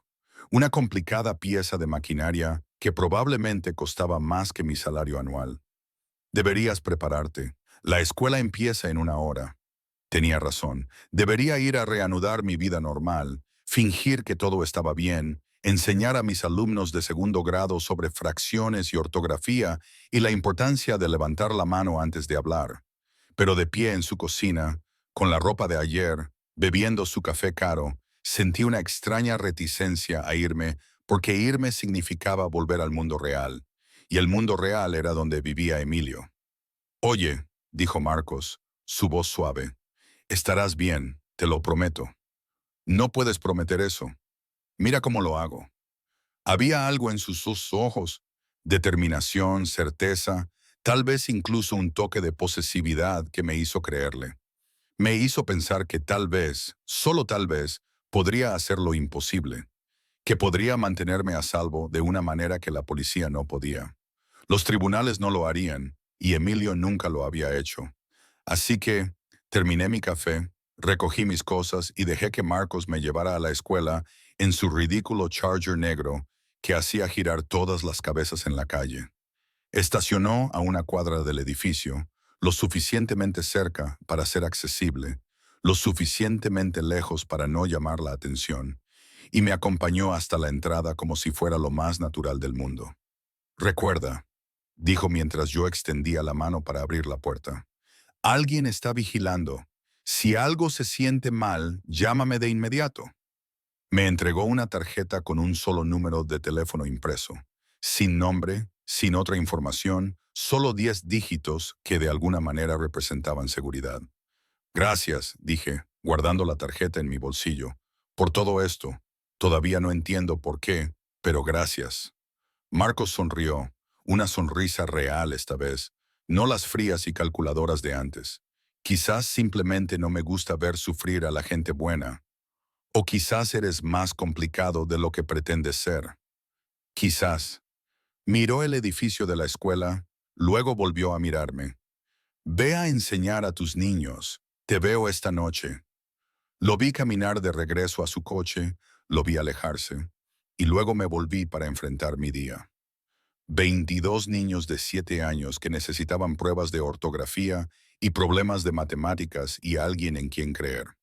Una complicada pieza de maquinaria que probablemente costaba más que mi salario anual. Deberías prepararte. La escuela empieza en una hora. Tenía razón. Debería ir a reanudar mi vida normal, fingir que todo estaba bien, enseñar a mis alumnos de segundo grado sobre fracciones y ortografía y la importancia de levantar la mano antes de hablar. Pero de pie en su cocina, con la ropa de ayer, bebiendo su café caro, sentí una extraña reticencia a irme porque irme significaba volver al mundo real, y el mundo real era donde vivía Emilio. Oye, dijo Marcos, su voz suave, estarás bien, te lo prometo. No puedes prometer eso. Mira cómo lo hago. Había algo en sus ojos, determinación, certeza, tal vez incluso un toque de posesividad que me hizo creerle. Me hizo pensar que tal vez, solo tal vez, podría hacer lo imposible, que podría mantenerme a salvo de una manera que la policía no podía. Los tribunales no lo harían, y Emilio nunca lo había hecho. Así que terminé mi café, recogí mis cosas y dejé que Marcos me llevara a la escuela en su ridículo Charger negro que hacía girar todas las cabezas en la calle. Estacionó a una cuadra del edificio, lo suficientemente cerca para ser accesible, lo suficientemente lejos para no llamar la atención, y me acompañó hasta la entrada como si fuera lo más natural del mundo. Recuerda, dijo mientras yo extendía la mano para abrir la puerta. Alguien está vigilando. Si algo se siente mal, llámame de inmediato. Me entregó una tarjeta con un solo número de teléfono impreso, sin nombre, sin otra información, solo 10 dígitos que de alguna manera representaban seguridad. Gracias, dije, guardando la tarjeta en mi bolsillo. Por todo esto, todavía no entiendo por qué, pero gracias. Marcos sonrió, una sonrisa real esta vez, no las frías y calculadoras de antes. Quizás simplemente no me gusta ver sufrir a la gente buena. O quizás eres más complicado de lo que pretendes ser. Quizás. Miró el edificio de la escuela, luego volvió a mirarme. Ve a enseñar a tus niños. Te veo esta noche. Lo vi caminar de regreso a su coche, lo vi alejarse, y luego me volví para enfrentar mi día. 22 niños de 7 años que necesitaban pruebas de ortografía y problemas de matemáticas y alguien en quien creer.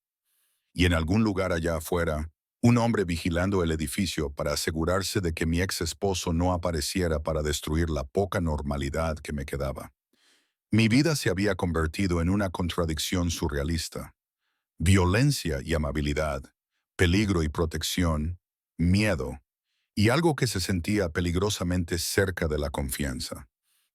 Y en algún lugar allá afuera, un hombre vigilando el edificio para asegurarse de que mi ex esposo no apareciera para destruir la poca normalidad que me quedaba. Mi vida se había convertido en una contradicción surrealista. Violencia y amabilidad, peligro y protección, miedo, y algo que se sentía peligrosamente cerca de la confianza.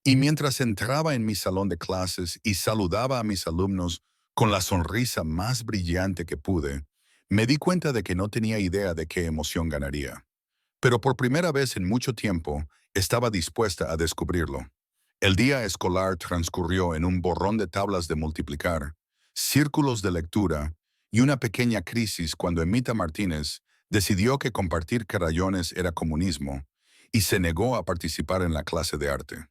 Y mientras entraba en mi salón de clases y saludaba a mis alumnos con la sonrisa más brillante que pude, Me di cuenta de que no tenía idea de qué emoción ganaría. Pero por primera vez en mucho tiempo, estaba dispuesta a descubrirlo. El día escolar transcurrió en un borrón de tablas de multiplicar, círculos de lectura y una pequeña crisis cuando Emita Martínez decidió que compartir crayones era comunismo y se negó a participar en la clase de arte.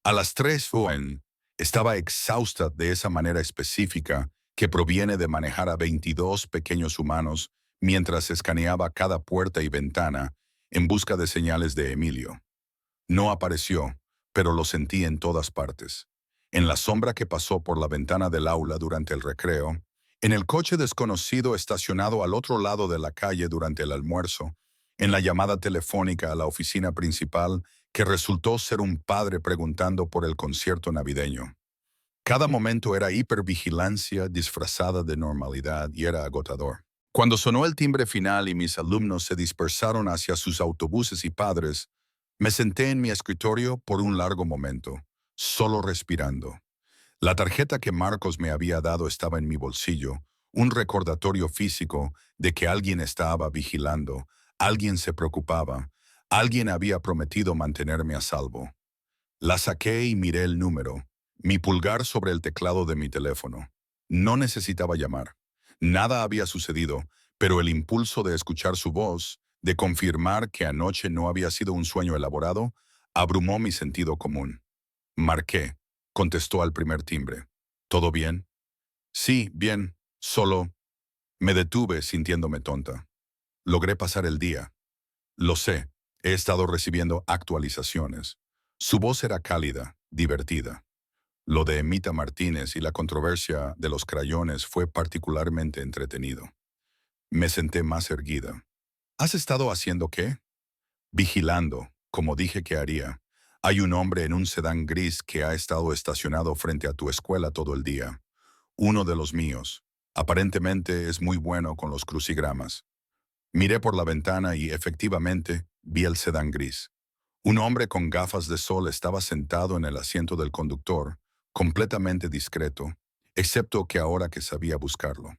A las 3 p.m. estaba exhausta de esa manera específica que proviene de manejar a 22 pequeños humanos mientras escaneaba cada puerta y ventana en busca de señales de Emilio. No apareció, pero lo sentí en todas partes. En la sombra que pasó por la ventana del aula durante el recreo, en el coche desconocido estacionado al otro lado de la calle durante el almuerzo, en la llamada telefónica a la oficina principal que resultó ser un padre preguntando por el concierto navideño. Cada momento era hipervigilancia disfrazada de normalidad y era agotador. Cuando sonó el timbre final y mis alumnos se dispersaron hacia sus autobuses y padres, me senté en mi escritorio por un largo momento, solo respirando. La tarjeta que Marcos me había dado estaba en mi bolsillo, un recordatorio físico de que alguien estaba vigilando, alguien se preocupaba, alguien había prometido mantenerme a salvo. La saqué y miré el número, mi pulgar sobre el teclado de mi teléfono. No necesitaba llamar. Nada había sucedido, pero el impulso de escuchar su voz, de confirmar que anoche no había sido un sueño elaborado, abrumó mi sentido común. Marqué, contestó al primer timbre. ¿Todo bien? Sí, bien, solo... Me detuve sintiéndome tonta. Logré pasar el día. Lo sé, he estado recibiendo actualizaciones. Su voz era cálida, divertida. Lo de Emita Martínez y la controversia de los crayones fue particularmente entretenido. Me senté más erguida. ¿Has estado haciendo qué? Vigilando, como dije que haría. Hay un hombre en un sedán gris que ha estado estacionado frente a tu escuela todo el día. Uno de los míos. Aparentemente es muy bueno con los crucigramas. Miré por la ventana y efectivamente vi el sedán gris. Un hombre con gafas de sol estaba sentado en el asiento del conductor, completamente discreto, excepto que ahora que sabía buscarlo.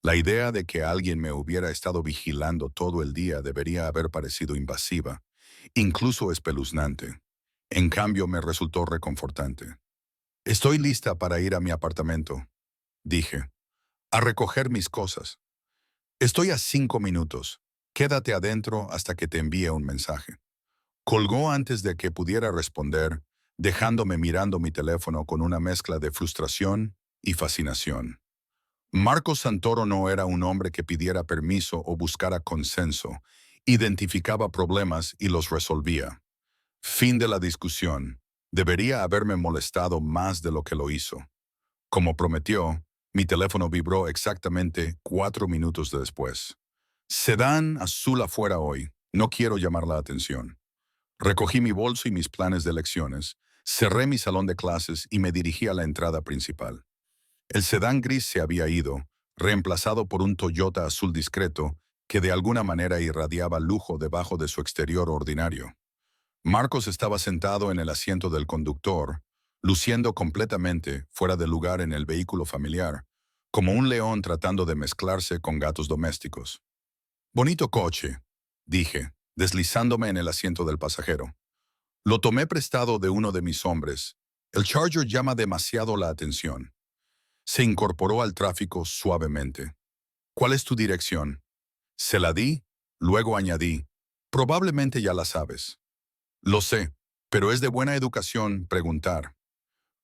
La idea de que alguien me hubiera estado vigilando todo el día debería haber parecido invasiva, incluso espeluznante. En cambio, me resultó reconfortante. Estoy lista para ir a mi apartamento, dije, a recoger mis cosas. Estoy a 5 minutos. Quédate adentro hasta que te envíe un mensaje. Colgó antes de que pudiera responder, dejándome mirando mi teléfono con una mezcla de frustración y fascinación. Marcos Santoro no era un hombre que pidiera permiso o buscara consenso. Identificaba problemas y los resolvía. Fin de la discusión. Debería haberme molestado más de lo que lo hizo. Como prometió, mi teléfono vibró exactamente 4 minutos después. Sedán azul afuera hoy. No quiero llamar la atención. Recogí mi bolso y mis planes de lecciones, cerré mi salón de clases y me dirigí a la entrada principal. El sedán gris se había ido, reemplazado por un Toyota azul discreto que de alguna manera irradiaba lujo debajo de su exterior ordinario. Marcos estaba sentado en el asiento del conductor, luciendo completamente fuera de lugar en el vehículo familiar, como un león tratando de mezclarse con gatos domésticos. Bonito coche, dije, deslizándome en el asiento del pasajero. Lo tomé prestado de uno de mis hombres. El Charger llama demasiado la atención. Se incorporó al tráfico suavemente. ¿Cuál es tu dirección? Se la di, luego añadí. Probablemente ya la sabes. Lo sé, pero es de buena educación preguntar.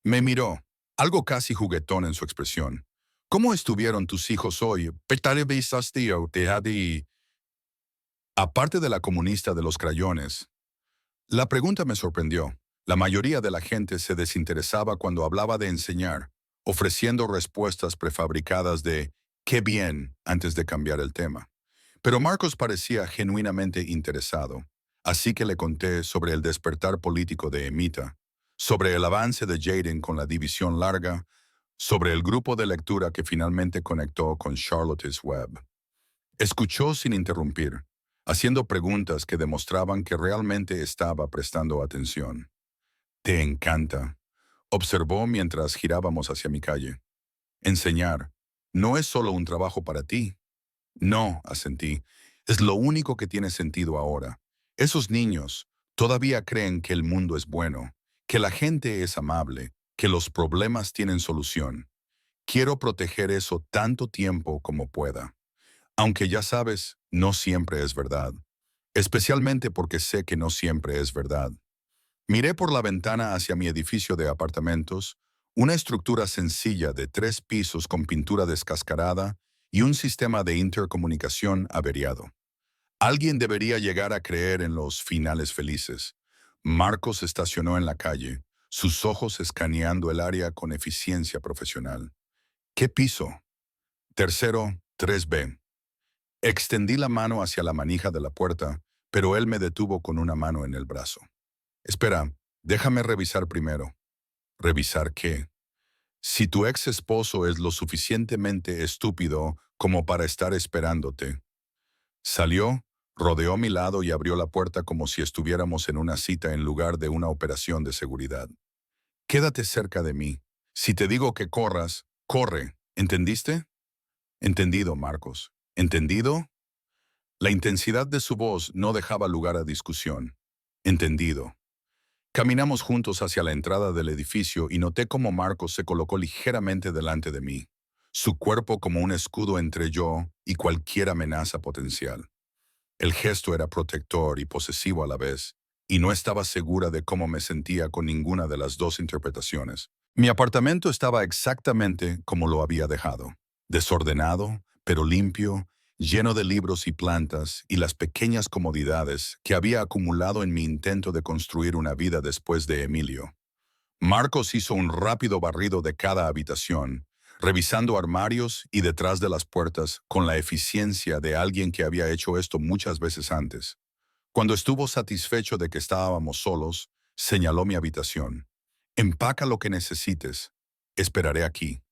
Me miró, algo casi juguetón en su expresión. ¿Cómo estuvieron tus hijos hoy? Aparte de la comunista de los crayones, la pregunta me sorprendió. La mayoría de la gente se desinteresaba cuando hablaba de enseñar, ofreciendo respuestas prefabricadas de «qué bien» antes de cambiar el tema. Pero Marcos parecía genuinamente interesado, así que le conté sobre el despertar político de Emita, sobre el avance de Jaden con la división larga, sobre el grupo de lectura que finalmente conectó con Charlotte's Web. Escuchó sin interrumpir, haciendo preguntas que demostraban que realmente estaba prestando atención. «Te encanta», observó mientras girábamos hacia mi calle. «Enseñar no es solo un trabajo para ti, No, asentí. Es lo único que tiene sentido ahora. Esos niños todavía creen que el mundo es bueno, que la gente es amable, que los problemas tienen solución. Quiero proteger eso tanto tiempo como pueda. Aunque ya sabes, no siempre es verdad. Especialmente porque sé que no siempre es verdad. Miré por la ventana hacia mi edificio de apartamentos, una estructura sencilla de 3 pisos con pintura descascarada y un sistema de intercomunicación averiado. Alguien debería llegar a creer en los finales felices. Marcos estacionó en la calle, sus ojos escaneando el área con eficiencia profesional. ¿Qué piso? Tercero, 3B. Extendí la mano hacia la manija de la puerta, pero él me detuvo con una mano en el brazo. Espera, déjame revisar primero. ¿Revisar qué? Si tu ex esposo es lo suficientemente estúpido como para estar esperándote. Salió, rodeó mi lado y abrió la puerta como si estuviéramos en una cita en lugar de una operación de seguridad. Quédate cerca de mí. Si te digo que corras, corre. ¿Entendiste? Entendido, Marcos. ¿Entendido? La intensidad de su voz no dejaba lugar a discusión. Entendido. Caminamos juntos hacia la entrada del edificio y noté cómo Marcos se colocó ligeramente delante de mí, su cuerpo como un escudo entre yo y cualquier amenaza potencial. El gesto era protector y posesivo a la vez, y no estaba segura de cómo me sentía con ninguna de las dos interpretaciones. Mi apartamento estaba exactamente como lo había dejado, desordenado, pero limpio, lleno de libros y plantas y las pequeñas comodidades que había acumulado en mi intento de construir una vida después de Emilio. Marcos hizo un rápido barrido de cada habitación, revisando armarios y detrás de las puertas con la eficiencia de alguien que había hecho esto muchas veces antes. Cuando estuvo satisfecho de que estábamos solos, señaló mi habitación. Empaca lo que necesites. Esperaré aquí.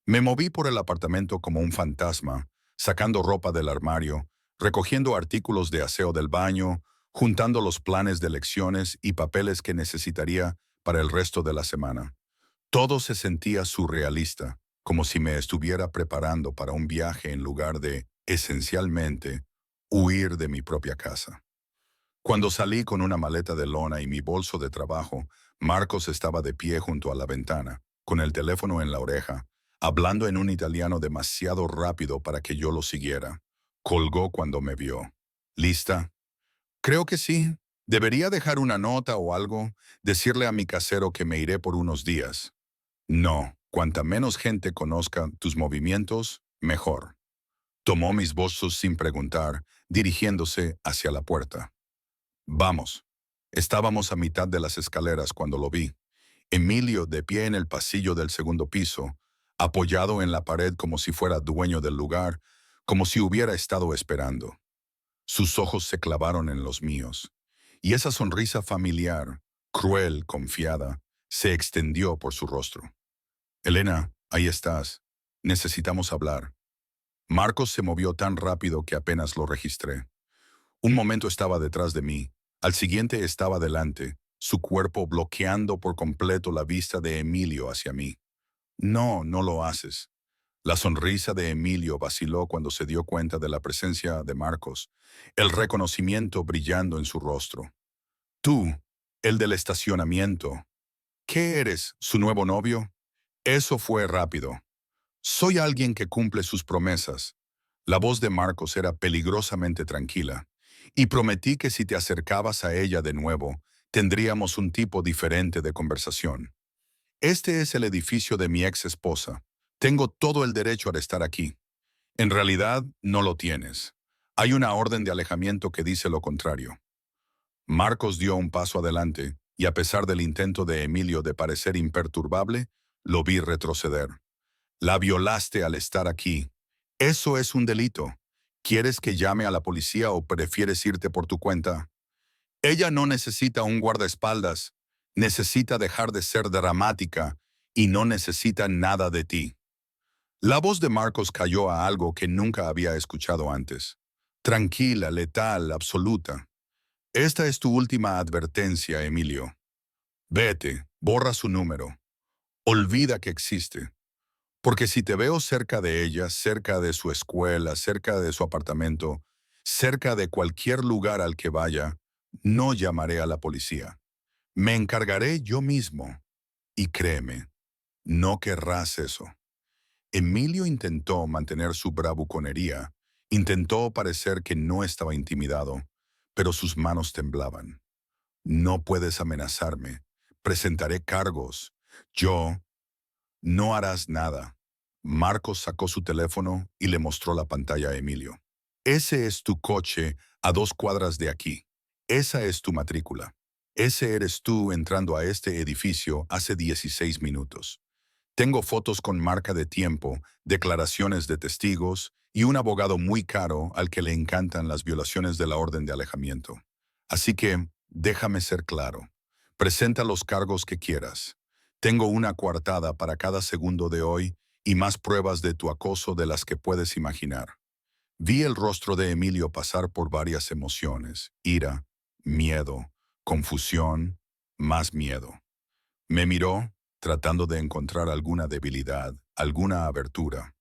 Me moví por el apartamento como un fantasma, sacando ropa del armario, recogiendo artículos de aseo del baño, juntando los planes de lecciones y papeles que necesitaría para el resto de la semana. Todo se sentía surrealista, como si me estuviera preparando para un viaje en lugar de, esencialmente, huir de mi propia casa. Cuando salí con una maleta de lona y mi bolso de trabajo, Marcos estaba de pie junto a la ventana, con el teléfono en la oreja, hablando en un italiano demasiado rápido para que yo lo siguiera. Colgó cuando me vio. ¿Lista? Creo que sí. Debería dejar una nota o algo, decirle a mi casero que me iré por unos días. No, cuanta menos gente conozca tus movimientos, mejor. Tomó mis bolsos sin preguntar, dirigiéndose hacia la puerta. Vamos. Estábamos a mitad de las escaleras cuando lo vi. Emilio de pie en el pasillo del segundo piso, apoyado en la pared como si fuera dueño del lugar, como si hubiera estado esperando. Sus ojos se clavaron en los míos, y esa sonrisa familiar, cruel, confiada, se extendió por su rostro. Elena, ahí estás. Necesitamos hablar. Marcos se movió tan rápido que apenas lo registré. Un momento estaba detrás de mí, al siguiente estaba delante, su cuerpo bloqueando por completo la vista de Emilio hacia mí. No, no lo haces. La sonrisa de Emilio vaciló cuando se dio cuenta de la presencia de Marcos, el reconocimiento brillando en su rostro. Tú, el del estacionamiento. ¿Qué eres, su nuevo novio? Eso fue rápido. Soy alguien que cumple sus promesas. La voz de Marcos era peligrosamente tranquila, y prometí que si te acercabas a ella de nuevo, tendríamos un tipo diferente de conversación. Este es el edificio de mi ex esposa. Tengo todo el derecho a estar aquí. En realidad, no lo tienes. Hay una orden de alejamiento que dice lo contrario. Marcos dio un paso adelante, y a pesar del intento de Emilio de parecer imperturbable, lo vi retroceder. La violaste al estar aquí. Eso es un delito. ¿Quieres que llame a la policía o prefieres irte por tu cuenta? Ella no necesita un guardaespaldas, necesita dejar de ser dramática y no necesita nada de ti. La voz de Marcos cayó a algo que nunca había escuchado antes. Tranquila, letal, absoluta. Esta es tu última advertencia, Emilio. Vete, borra su número. Olvida que existe. Porque si te veo cerca de ella, cerca de su escuela, cerca de su apartamento, cerca de cualquier lugar al que vaya, no llamaré a la policía. Me encargaré yo mismo. Y créeme, no querrás eso. Emilio intentó mantener su bravuconería, intentó parecer que no estaba intimidado, pero sus manos temblaban. No puedes amenazarme. Presentaré cargos. Yo, no harás nada. Marcos sacó su teléfono y le mostró la pantalla a Emilio. Ese es tu coche a 2 cuadras de aquí. Esa es tu matrícula. Ese eres tú entrando a este edificio hace 16 minutos. Tengo fotos con marca de tiempo, declaraciones de testigos y un abogado muy caro al que le encantan las violaciones de la orden de alejamiento. Así que, déjame ser claro. Presenta los cargos que quieras. Tengo una coartada para cada segundo de hoy y más pruebas de tu acoso de las que puedes imaginar. Vi el rostro de Emilio pasar por varias emociones: ira, miedo, confusión, más miedo. Me miró, tratando de encontrar alguna debilidad, alguna abertura.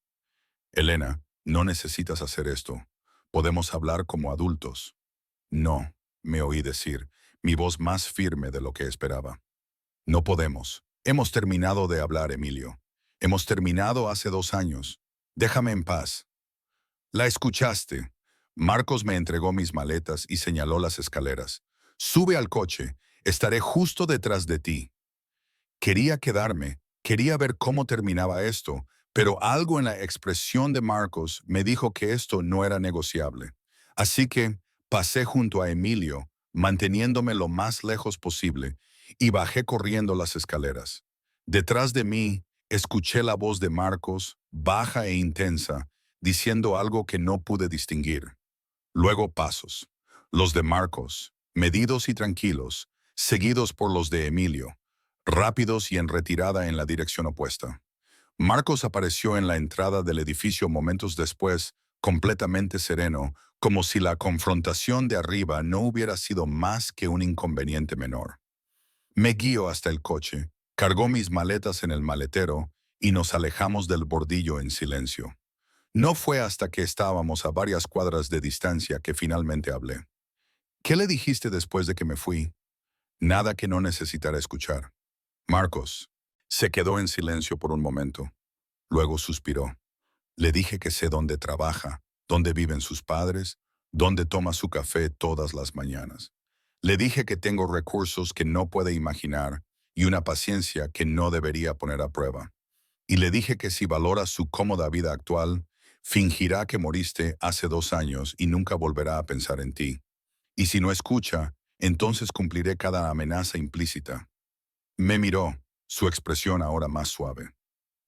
Elena, no necesitas hacer esto. Podemos hablar como adultos. No, me oí decir, mi voz más firme de lo que esperaba. No podemos. Hemos terminado de hablar, Emilio. Hemos terminado hace 2 años. Déjame en paz. La escuchaste. Marcos me entregó mis maletas y señaló las escaleras. Sube al coche. Estaré justo detrás de ti. Quería quedarme, quería ver cómo terminaba esto, pero algo en la expresión de Marcos me dijo que esto no era negociable. Así que pasé junto a Emilio, manteniéndome lo más lejos posible, y bajé corriendo las escaleras. Detrás de mí, escuché la voz de Marcos, baja e intensa, diciendo algo que no pude distinguir. Luego pasos. Los de Marcos, medidos y tranquilos, seguidos por los de Emilio, rápidos y en retirada en la dirección opuesta. Marcos apareció en la entrada del edificio momentos después, completamente sereno, como si la confrontación de arriba no hubiera sido más que un inconveniente menor. Me guió hasta el coche, cargó mis maletas en el maletero y nos alejamos del bordillo en silencio. No fue hasta que estábamos a varias cuadras de distancia que finalmente hablé. ¿Qué le dijiste después de que me fui? Nada que no necesitara escuchar. Marcos se quedó en silencio por un momento. Luego suspiró. Le dije que sé dónde trabaja, dónde viven sus padres, dónde toma su café todas las mañanas. Le dije que tengo recursos que no puede imaginar y una paciencia que no debería poner a prueba. Y le dije que si valora su cómoda vida actual, fingirá que moriste hace 2 años y nunca volverá a pensar en ti. Y si no escucha, entonces cumpliré cada amenaza implícita. Me miró, su expresión ahora más suave.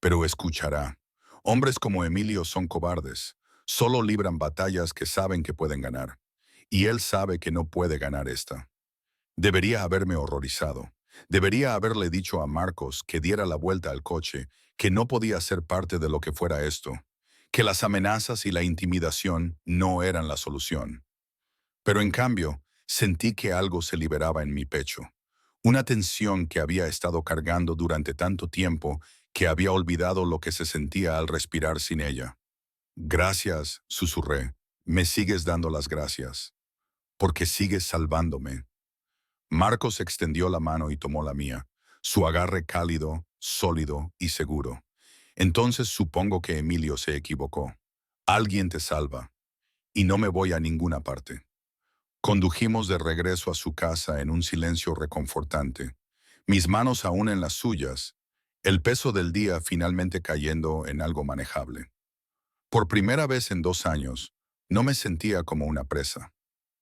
Pero escuchará. Hombres como Emilio son cobardes. Solo libran batallas que saben que pueden ganar. Y él sabe que no puede ganar esta. Debería haberme horrorizado. Debería haberle dicho a Marcos que diera la vuelta al coche, que no podía ser parte de lo que fuera esto, que las amenazas y la intimidación no eran la solución. Pero en cambio, sentí que algo se liberaba en mi pecho. Una tensión que había estado cargando durante tanto tiempo que había olvidado lo que se sentía al respirar sin ella. Gracias, susurré. Me sigues dando las gracias. Porque sigues salvándome. Marcos extendió la mano y tomó la mía, su agarre cálido, sólido y seguro. Entonces supongo que Emilio se equivocó. Alguien te salva. Y no me voy a ninguna parte. Condujimos de regreso a su casa en un silencio reconfortante, mis manos aún en las suyas, el peso del día finalmente cayendo en algo manejable. Por primera vez en 2 años, no me sentía como una presa.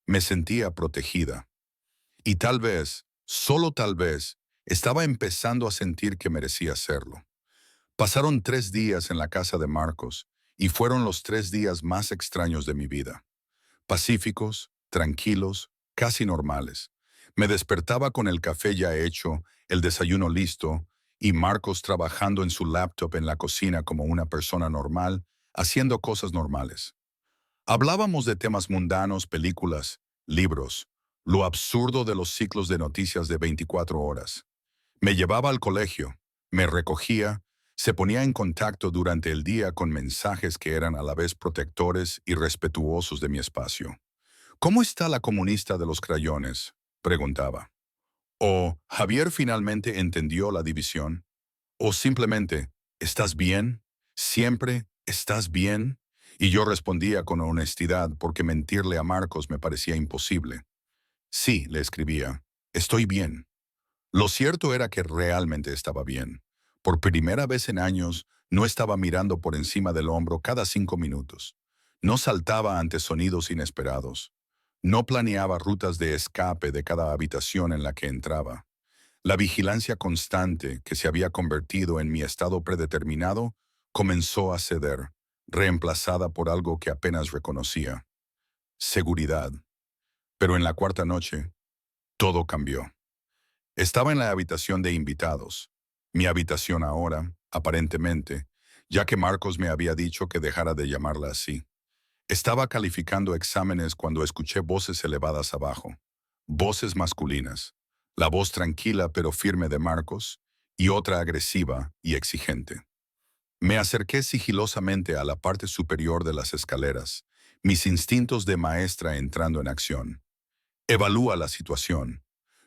Me sentía protegida. Y tal vez, solo tal vez, estaba empezando a sentir que merecía hacerlo. Pasaron 3 días en la casa de Marcos, y fueron los 3 días más extraños de mi vida. Pacíficos, tranquilos, casi normales. Me despertaba con el café ya hecho, el desayuno listo, y Marcos trabajando en su laptop en la cocina como una persona normal, haciendo cosas normales. Hablábamos de temas mundanos, películas, libros, lo absurdo de los ciclos de noticias de 24 horas. Me llevaba al colegio, me recogía, Se ponía en contacto durante el día con mensajes que eran a la vez protectores y respetuosos de mi espacio. ¿Cómo está la comunista de los crayones?, preguntaba. ¿O Javier finalmente entendió la división? ¿O simplemente, ¿estás bien? ¿Siempre estás bien? Y yo respondía con honestidad porque mentirle a Marcos me parecía imposible. Sí, le escribía, estoy bien. Lo cierto era que realmente estaba bien. Por primera vez en años, no estaba mirando por encima del hombro cada 5 minutos. No saltaba ante sonidos inesperados. No planeaba rutas de escape de cada habitación en la que entraba. La vigilancia constante, que se había convertido en mi estado predeterminado, comenzó a ceder, reemplazada por algo que apenas reconocía: seguridad. Pero en la cuarta noche, todo cambió. Estaba en la habitación de invitados, mi habitación ahora, aparentemente, ya que Marcos me había dicho que dejara de llamarla así. Estaba calificando exámenes cuando escuché voces elevadas abajo, voces masculinas, la voz tranquila pero firme de Marcos y otra agresiva y exigente. Me acerqué sigilosamente a la parte superior de las escaleras, mis instintos de maestra entrando en acción. Evalúa la situación.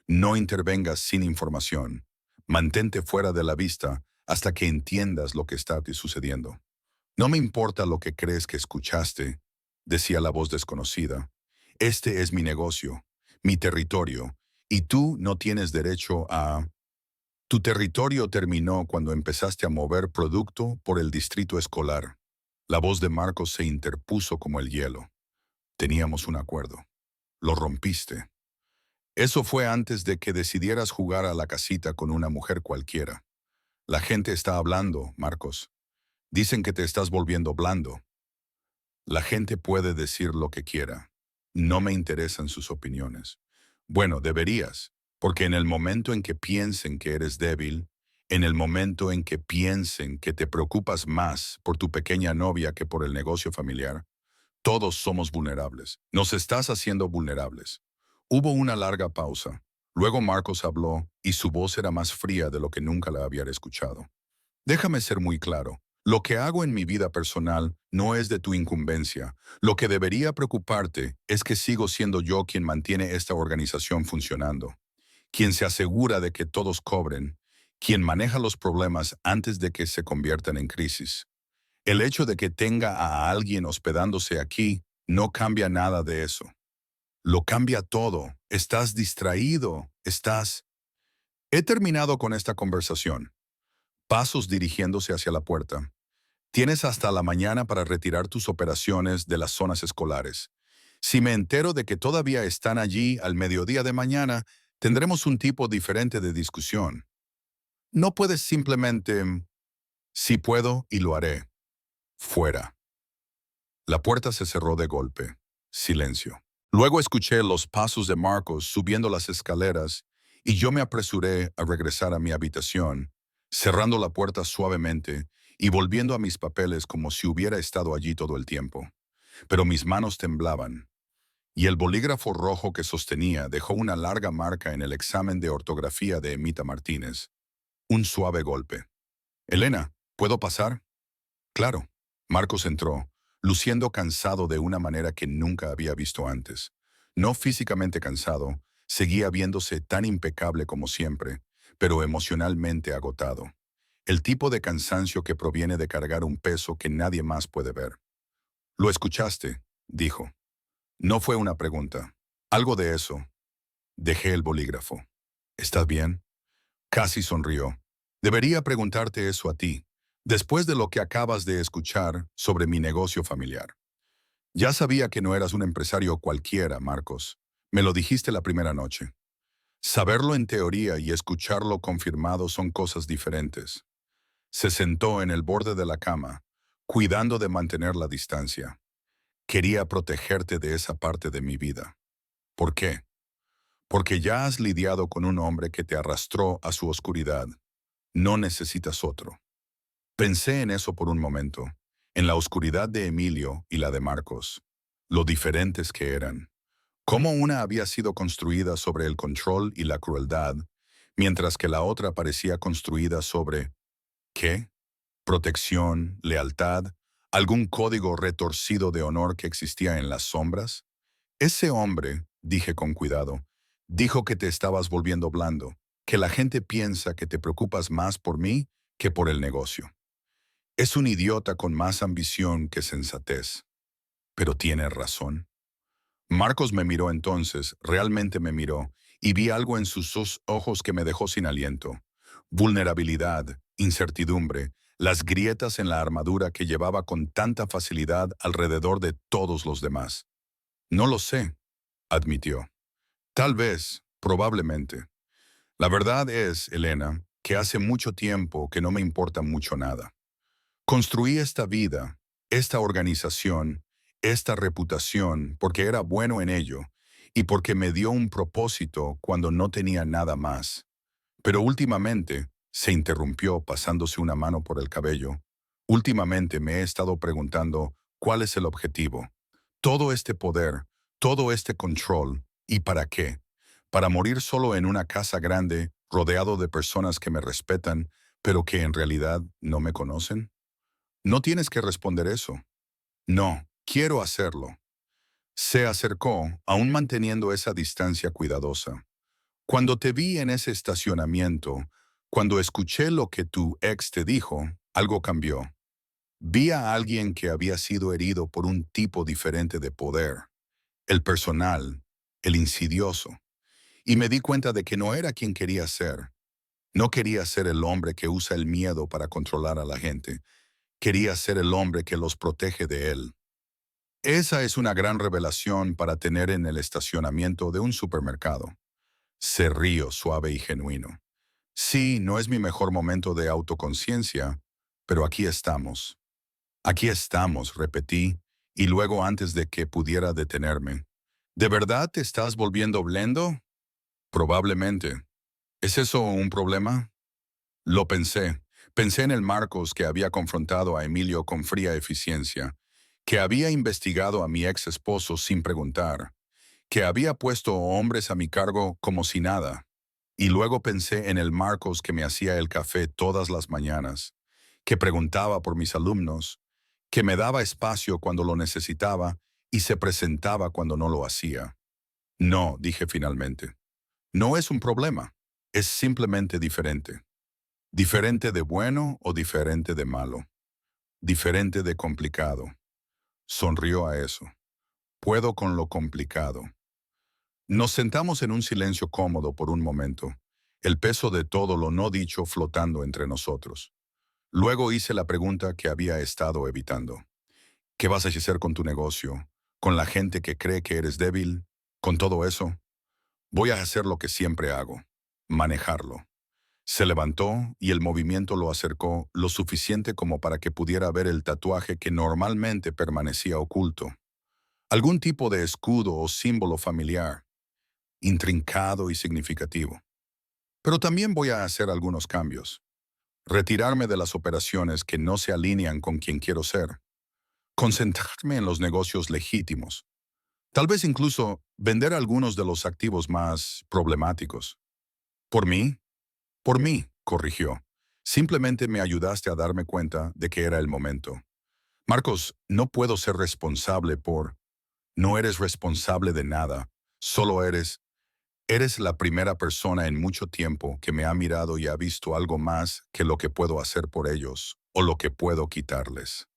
No intervengas sin información. Mantente fuera de la vista hasta que entiendas lo que está sucediendo. No me importa lo que crees que escuchaste, decía la voz desconocida. Este es mi negocio, mi territorio, y tú no tienes derecho a... Tu territorio terminó cuando empezaste a mover producto por el distrito escolar. La voz de Marcos se interpuso como el hielo. Teníamos un acuerdo. Lo rompiste. Eso fue antes de que decidieras jugar a la casita con una mujer cualquiera. La gente está hablando, Marcos. Dicen que te estás volviendo blando. La gente puede decir lo que quiera. No me interesan sus opiniones. Bueno, deberías, porque en el momento en que piensen que eres débil, en el momento en que piensen que te preocupas más por tu pequeña novia que por el negocio familiar, todos somos vulnerables. Nos estás haciendo vulnerables. Hubo una larga pausa. Luego Marcos habló y su voz era más fría de lo que nunca la había escuchado. Déjame ser muy claro. Lo que hago en mi vida personal no es de tu incumbencia. Lo que debería preocuparte es que sigo siendo yo quien mantiene esta organización funcionando, quien se asegura de que todos cobren, quien maneja los problemas antes de que se conviertan en crisis. El hecho de que tenga a alguien hospedándose aquí no cambia nada de eso. Lo cambia todo. Estás distraído. He terminado con esta conversación. Pasos dirigiéndose hacia la puerta. Tienes hasta la mañana para retirar tus operaciones de las zonas escolares. Si me entero de que todavía están allí al mediodía de mañana, tendremos un tipo diferente de discusión. No puedes simplemente... Si puedo y lo haré. Fuera. La puerta se cerró de golpe. Silencio. Luego escuché los pasos de Marcos subiendo las escaleras y yo me apresuré a regresar a mi habitación, cerrando la puerta suavemente y volviendo a mis papeles como si hubiera estado allí todo el tiempo. Pero mis manos temblaban y el bolígrafo rojo que sostenía dejó una larga marca en el examen de ortografía de Emita Martínez. Un suave golpe. «Elena, ¿puedo pasar?» Claro. Marcos entró, luciendo cansado de una manera que nunca había visto antes. No físicamente cansado, seguía viéndose tan impecable como siempre, pero emocionalmente agotado. El tipo de cansancio que proviene de cargar un peso que nadie más puede ver. «Lo escuchaste», dijo. No fue una pregunta. Algo de eso. Dejé el bolígrafo. «¿Estás bien?» Casi sonrió. «Debería preguntarte eso a ti, después de lo que acabas de escuchar sobre mi negocio familiar. Ya sabía que no eras un empresario cualquiera, Marcos. Me lo dijiste la primera noche. Saberlo en teoría y escucharlo confirmado son cosas diferentes». Se sentó en el borde de la cama, cuidando de mantener la distancia. «Quería protegerte de esa parte de mi vida». «¿Por qué?» «Porque ya has lidiado con un hombre que te arrastró a su oscuridad. No necesitas otro». Pensé en eso por un momento, en la oscuridad de Emilio y la de Marcos, lo diferentes que eran, cómo una había sido construida sobre el control y la crueldad, mientras que la otra parecía construida sobre... ¿Qué? ¿Protección, lealtad, algún código retorcido de honor que existía en las sombras? Ese hombre, dije con cuidado, dijo que te estabas volviendo blando, que la gente piensa que te preocupas más por mí que por el negocio. Es un idiota con más ambición que sensatez. Pero tiene razón. Marcos me miró entonces, realmente me miró, y vi algo en sus ojos que me dejó sin aliento. Vulnerabilidad, incertidumbre, las grietas en la armadura que llevaba con tanta facilidad alrededor de todos los demás. No lo sé, admitió. Tal vez, probablemente. La verdad es, Elena, que hace mucho tiempo que no me importa mucho nada. Construí esta vida, esta organización, esta reputación porque era bueno en ello y porque me dio un propósito cuando no tenía nada más. Pero últimamente, se interrumpió pasándose una mano por el cabello, últimamente me he estado preguntando cuál es el objetivo. Todo este poder, todo este control, ¿y para qué? ¿Para morir solo en una casa grande, rodeado de personas que me respetan, pero que en realidad no me conocen? No tienes que responder eso. No, quiero hacerlo. Se acercó, aún manteniendo esa distancia cuidadosa. Cuando te vi en ese estacionamiento, cuando escuché lo que tu ex te dijo, algo cambió. Vi a alguien que había sido herido por un tipo diferente de poder, el personal, el insidioso, y me di cuenta de que no era quien quería ser. No quería ser el hombre que usa el miedo para controlar a la gente. Quería ser el hombre que los protege de él. Esa es una gran revelación para tener en el estacionamiento de un supermercado. Se río suave y genuino. Sí, no es mi mejor momento de autoconciencia, pero aquí estamos. Aquí estamos, repetí, y luego antes de que pudiera detenerme. ¿De verdad te estás volviendo blendo? Probablemente. ¿Es eso un problema? Lo pensé. Pensé en el Marcos que había confrontado a Emilio con fría eficiencia, que había investigado a mi ex esposo sin preguntar, que había puesto hombres a mi cargo como si nada. Y luego pensé en el Marcos que me hacía el café todas las mañanas, que preguntaba por mis alumnos, que me daba espacio cuando lo necesitaba y se presentaba cuando no lo hacía. No, dije finalmente. No es un problema. Es simplemente diferente. Diferente de bueno o diferente de malo. Diferente de complicado. Sonrió a eso. Puedo con lo complicado. Nos sentamos en un silencio cómodo por un momento, el peso de todo lo no dicho flotando entre nosotros. Luego hice la pregunta que había estado evitando. ¿Qué vas a hacer con tu negocio? ¿Con la gente que cree que eres débil? ¿Con todo eso? Voy a hacer lo que siempre hago. Manejarlo. Se levantó y el movimiento lo acercó lo suficiente como para que pudiera ver el tatuaje que normalmente permanecía oculto. Algún tipo de escudo o símbolo familiar, intrincado y significativo. Pero también voy a hacer algunos cambios. Retirarme de las operaciones que no se alinean con quien quiero ser. Concentrarme en los negocios legítimos. Tal vez incluso vender algunos de los activos más problemáticos. ¿Por mí? Por mí, corrigió. Simplemente me ayudaste a darme cuenta de que era el momento. Marcos, no puedo ser responsable por... No eres responsable de nada. Solo eres la primera persona en mucho tiempo que me ha mirado y ha visto algo más que lo que puedo hacer por ellos o lo que puedo quitarles.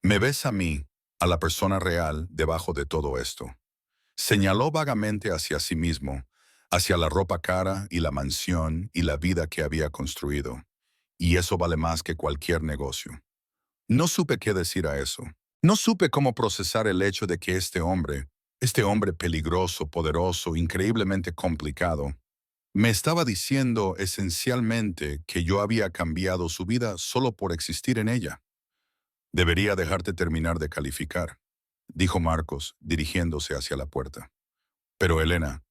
Me ves a mí, a la persona real, debajo de todo esto. Señaló vagamente hacia sí mismo, hacia la ropa cara y la mansión y la vida que había construido. Y eso vale más que cualquier negocio. No supe qué decir a eso. No supe cómo procesar el hecho de que este hombre peligroso, poderoso, increíblemente complicado, me estaba diciendo esencialmente que yo había cambiado su vida solo por existir en ella. Debería dejarte terminar de calificar, dijo Marcos, dirigiéndose hacia la puerta. Pero Elena,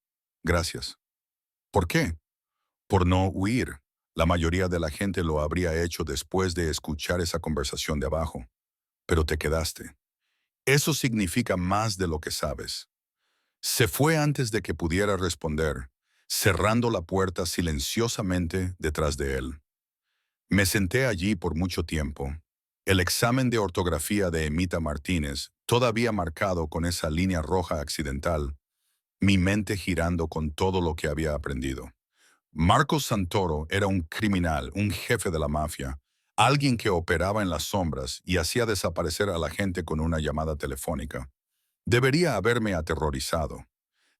gracias. ¿Por qué? Por no huir. La mayoría de la gente lo habría hecho después de escuchar esa conversación de abajo. Pero te quedaste. Eso significa más de lo que sabes. Se fue antes de que pudiera responder, cerrando la puerta silenciosamente detrás de él. Me senté allí por mucho tiempo. El examen de ortografía de Emita Martínez, todavía marcado con esa línea roja accidental, mi mente girando con todo lo que había aprendido. Marcos Santoro era un criminal, un jefe de la mafia, alguien que operaba en las sombras y hacía desaparecer a la gente con una llamada telefónica. Debería haberme aterrorizado.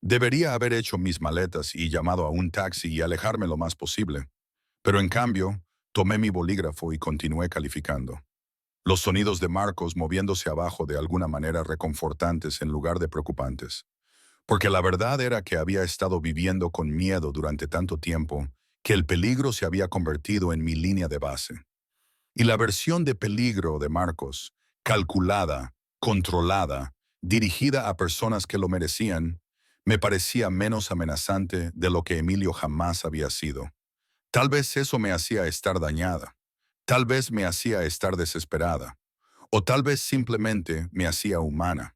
Debería haber hecho mis maletas y llamado a un taxi y alejarme lo más posible. Pero en cambio, tomé mi bolígrafo y continué calificando. Los sonidos de Marcos moviéndose abajo de alguna manera reconfortantes en lugar de preocupantes. Porque la verdad era que había estado viviendo con miedo durante tanto tiempo que el peligro se había convertido en mi línea de base. Y la versión de peligro de Marcos, calculada, controlada, dirigida a personas que lo merecían, me parecía menos amenazante de lo que Emilio jamás había sido. Tal vez eso me hacía estar dañada. Tal vez me hacía estar desesperada. O tal vez simplemente me hacía humana.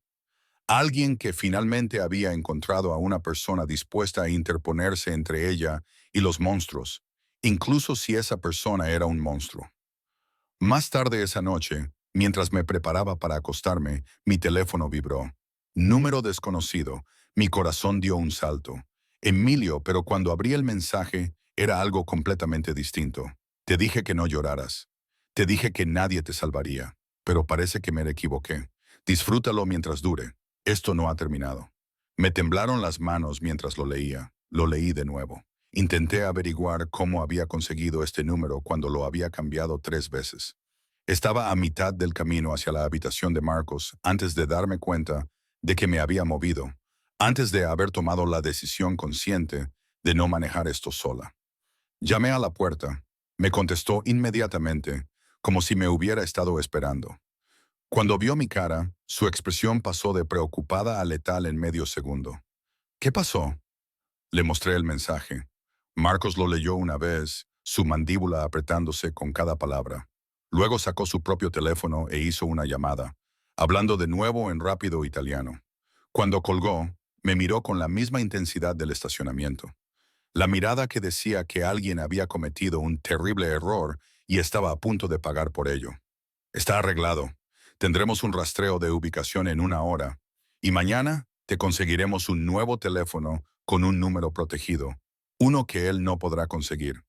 Alguien que finalmente había encontrado a una persona dispuesta a interponerse entre ella y los monstruos, incluso si esa persona era un monstruo. Más tarde esa noche, mientras me preparaba para acostarme, mi teléfono vibró. Número desconocido. Mi corazón dio un salto. Emilio, pero cuando abrí el mensaje, era algo completamente distinto. Te dije que no lloraras. Te dije que nadie te salvaría. Pero parece que me equivoqué. Disfrútalo mientras dure. Esto no ha terminado. Me temblaron las manos mientras lo leía. Lo leí de nuevo. Intenté averiguar cómo había conseguido este número cuando lo había cambiado 3 veces. Estaba a mitad del camino hacia la habitación de Marcos antes de darme cuenta de que me había movido, antes de haber tomado la decisión consciente de no manejar esto sola. Llamé a la puerta. Me contestó inmediatamente, como si me hubiera estado esperando. Cuando vio mi cara, su expresión pasó de preocupada a letal en medio segundo. ¿Qué pasó? Le mostré el mensaje. Marcos lo leyó una vez, su mandíbula apretándose con cada palabra. Luego sacó su propio teléfono e hizo una llamada, hablando de nuevo en rápido italiano. Cuando colgó, me miró con la misma intensidad del estacionamiento. La mirada que decía que alguien había cometido un terrible error y estaba a punto de pagar por ello. Está arreglado. Tendremos un rastreo de ubicación en 1 hora. Y mañana te conseguiremos un nuevo teléfono con un número protegido. Uno que él no podrá conseguir.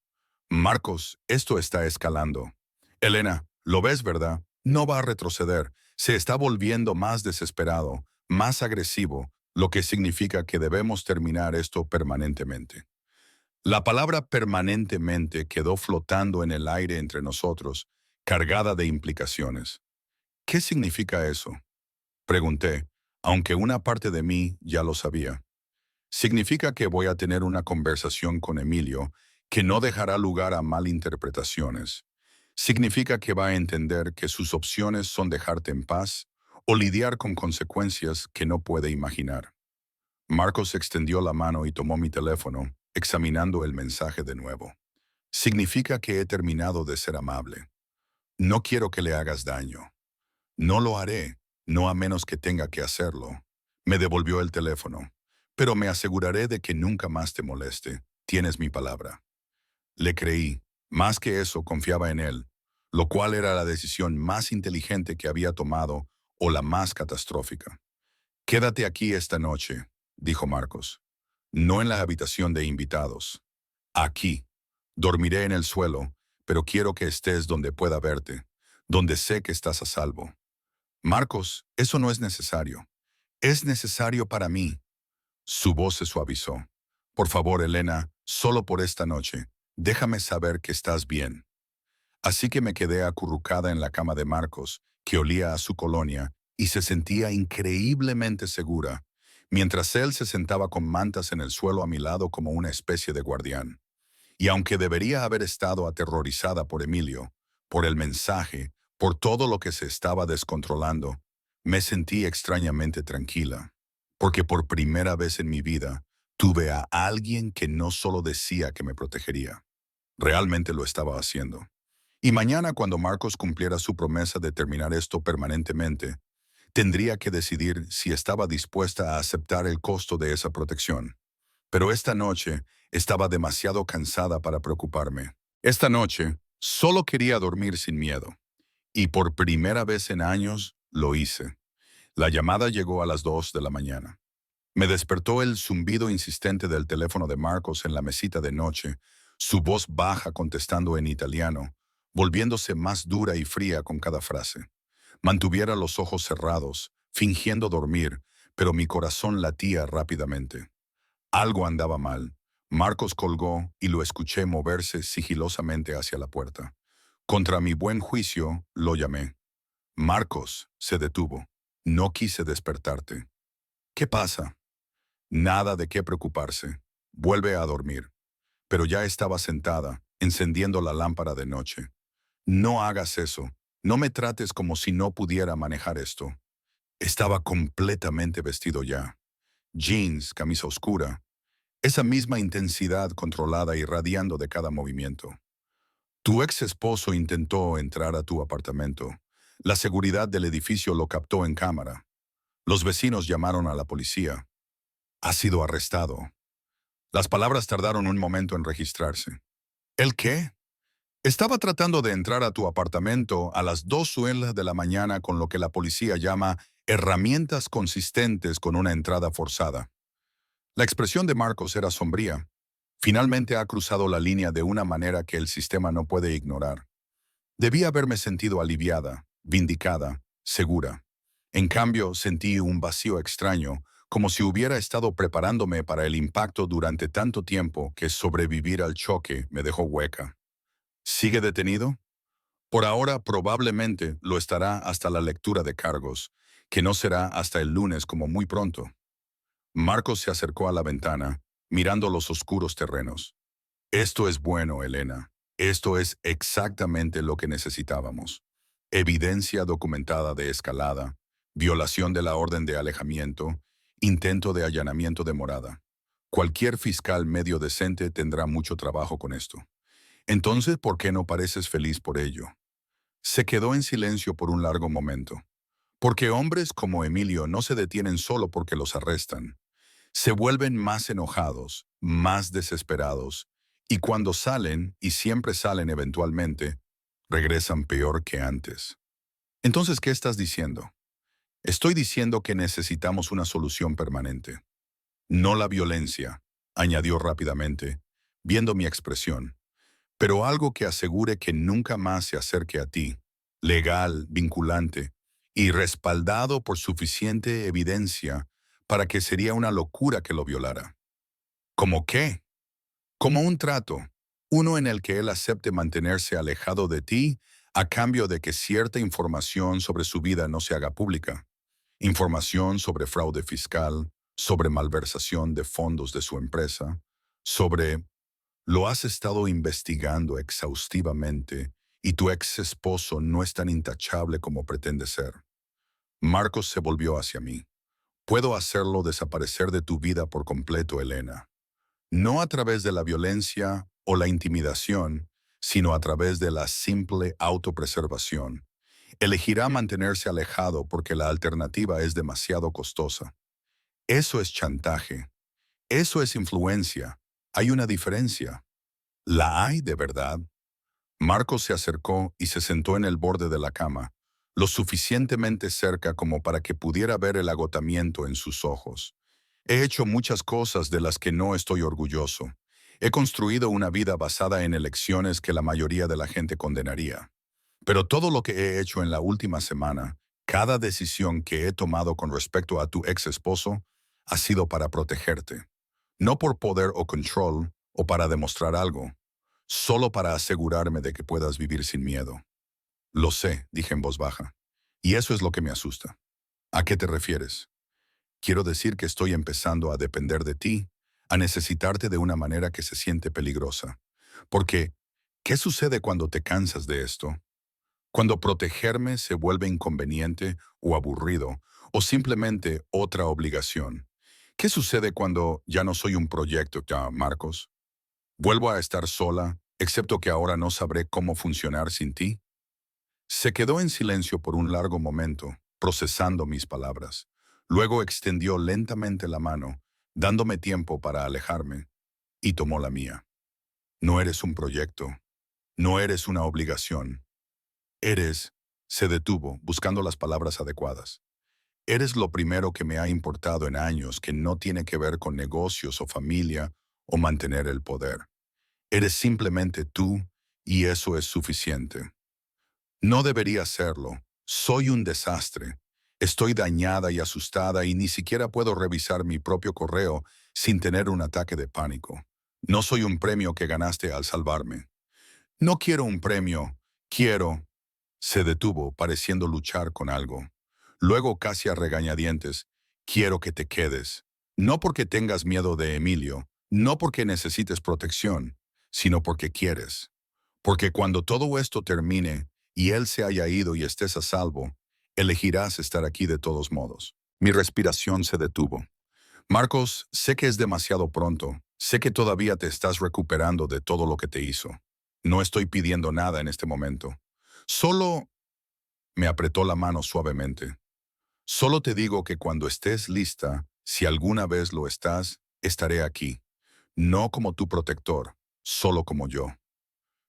Marcos, esto está escalando. Elena, ¿lo ves, verdad? No va a retroceder. Se está volviendo más desesperado, más agresivo, lo que significa que debemos terminar esto permanentemente. La palabra permanentemente quedó flotando en el aire entre nosotros, cargada de implicaciones. ¿Qué significa eso? Pregunté, aunque una parte de mí ya lo sabía. Significa que voy a tener una conversación con Emilio que no dejará lugar a malinterpretaciones. Significa que va a entender que sus opciones son dejarte en paz o lidiar con consecuencias que no puede imaginar. Marcos extendió la mano y tomó mi teléfono, examinando el mensaje de nuevo. Significa que he terminado de ser amable. No quiero que le hagas daño. No lo haré, no a menos que tenga que hacerlo. Me devolvió el teléfono. Pero me aseguraré de que nunca más te moleste. Tienes mi palabra. Le creí. Más que eso, confiaba en él, lo cual era la decisión más inteligente que había tomado o la más catastrófica. Quédate aquí esta noche, dijo Marcos. No en la habitación de invitados. Aquí. Dormiré en el suelo, pero quiero que estés donde pueda verte, donde sé que estás a salvo. Marcos, eso no es necesario. Es necesario para mí. Su voz se suavizó. Por favor, Elena, solo por esta noche, déjame saber que estás bien. Así que me quedé acurrucada en la cama de Marcos, que olía a su colonia, y se sentía increíblemente segura, mientras él se sentaba con mantas en el suelo a mi lado como una especie de guardián. Y aunque debería haber estado aterrorizada por Emilio, por el mensaje, por todo lo que se estaba descontrolando, me sentí extrañamente tranquila, porque por primera vez en mi vida tuve a alguien que no solo decía que me protegería, realmente lo estaba haciendo. Y mañana, cuando Marcos cumpliera su promesa de terminar esto permanentemente, tendría que decidir si estaba dispuesta a aceptar el costo de esa protección. Pero esta noche estaba demasiado cansada para preocuparme. Esta noche Solo quería dormir sin miedo. Y por primera vez en años lo hice. La llamada llegó a las 2 de la mañana. Me despertó el zumbido insistente del teléfono de Marcos en la mesita de noche, su voz baja contestando en italiano, volviéndose más dura y fría con cada frase. Mantuviera los ojos cerrados, fingiendo dormir, pero mi corazón latía rápidamente. Algo andaba mal. Marcos colgó y lo escuché moverse sigilosamente hacia la puerta. Contra mi buen juicio, lo llamé. Marcos se detuvo. No quise despertarte. ¿Qué pasa? Nada de qué preocuparse. Vuelve a dormir. Pero ya estaba sentada, encendiendo la lámpara de noche. No hagas eso. No me trates como si no pudiera manejar esto. Estaba completamente vestido ya. Jeans, camisa oscura. Esa misma intensidad controlada irradiando de cada movimiento. Tu ex esposo intentó entrar a tu apartamento. La seguridad del edificio lo captó en cámara. Los vecinos llamaron a la policía. Ha sido arrestado. Las palabras tardaron un momento en registrarse. ¿El qué? Estaba tratando de entrar a tu apartamento a las 2:00 de la mañana con lo que la policía llama herramientas consistentes con una entrada forzada. La expresión de Marcos era sombría. Finalmente ha cruzado la línea de una manera que el sistema no puede ignorar. Debía haberme sentido aliviada, vindicada, segura. En cambio, sentí un vacío extraño, como si hubiera estado preparándome para el impacto durante tanto tiempo que sobrevivir al choque me dejó hueca. ¿Sigue detenido? Por ahora probablemente lo estará hasta la lectura de cargos, que no será hasta el lunes como muy pronto. Marcos se acercó a la ventana, mirando los oscuros terrenos. Esto es bueno, Elena. Esto es exactamente lo que necesitábamos. Evidencia documentada de escalada, violación de la orden de alejamiento, intento de allanamiento de morada. Cualquier fiscal medio decente tendrá mucho trabajo con esto. Entonces, ¿por qué no pareces feliz por ello? Se quedó en silencio por un largo momento. Porque hombres como Emilio no se detienen solo porque los arrestan. Se vuelven más enojados, más desesperados, y cuando salen, y siempre salen eventualmente, regresan peor que antes. Entonces, ¿qué estás diciendo? Estoy diciendo que necesitamos una solución permanente. No la violencia, añadió rápidamente, viendo mi expresión, pero algo que asegure que nunca más se acerque a ti, legal, vinculante, y respaldado por suficiente evidencia para que sería una locura que lo violara. ¿Cómo qué? Como un trato, uno en el que él acepte mantenerse alejado de ti a cambio de que cierta información sobre su vida no se haga pública. Información sobre fraude fiscal, sobre malversación de fondos de su empresa, sobre lo has estado investigando exhaustivamente y tu ex esposo no es tan intachable como pretende ser. Marcos se volvió hacia mí. Puedo hacerlo desaparecer de tu vida por completo, Elena. No a través de la violencia o la intimidación, sino a través de la simple autopreservación. Elegirá mantenerse alejado porque la alternativa es demasiado costosa. Eso es chantaje. Eso es influencia. Hay una diferencia. ¿La hay de verdad? Marcos se acercó y se sentó en el borde de la cama, lo suficientemente cerca como para que pudiera ver el agotamiento en sus ojos. He hecho muchas cosas de las que no estoy orgulloso. He construido una vida basada en elecciones que la mayoría de la gente condenaría. Pero todo lo que he hecho en la última semana, cada decisión que he tomado con respecto a tu ex esposo, ha sido para protegerte. No por poder o control o para demostrar algo, solo para asegurarme de que puedas vivir sin miedo. Lo sé, dije en voz baja. Y eso es lo que me asusta. ¿A qué te refieres? Quiero decir que estoy empezando a depender de ti, a necesitarte de una manera que se siente peligrosa. Porque, ¿qué sucede cuando te cansas de esto? Cuando protegerme se vuelve inconveniente o aburrido, o simplemente otra obligación. ¿Qué sucede cuando ya no soy un proyecto, ya, Marcos? ¿Vuelvo a estar sola, excepto que ahora no sabré cómo funcionar sin ti? Se quedó en silencio por un largo momento, procesando mis palabras. Luego extendió lentamente la mano, dándome tiempo para alejarme, y tomó la mía. No eres un proyecto. No eres una obligación. Eres, se detuvo, buscando las palabras adecuadas. Eres lo primero que me ha importado en años que no tiene que ver con negocios o familia o mantener el poder. Eres simplemente tú y eso es suficiente. No debería serlo. Soy un desastre. Estoy dañada y asustada y ni siquiera puedo revisar mi propio correo sin tener un ataque de pánico. No soy un premio que ganaste al salvarme. No quiero un premio. Quiero... Se detuvo, pareciendo luchar con algo. Luego, casi a regañadientes, quiero que te quedes. No porque tengas miedo de Emilio, no porque necesites protección, sino porque quieres. Porque cuando todo esto termine y él se haya ido y estés a salvo, elegirás estar aquí de todos modos. Mi respiración se detuvo. Marcos, sé que es demasiado pronto. Sé que todavía te estás recuperando de todo lo que te hizo. No estoy pidiendo nada en este momento. Solo me apretó la mano suavemente. Solo te digo que cuando estés lista, si alguna vez lo estás, estaré aquí. No como tu protector, solo como yo.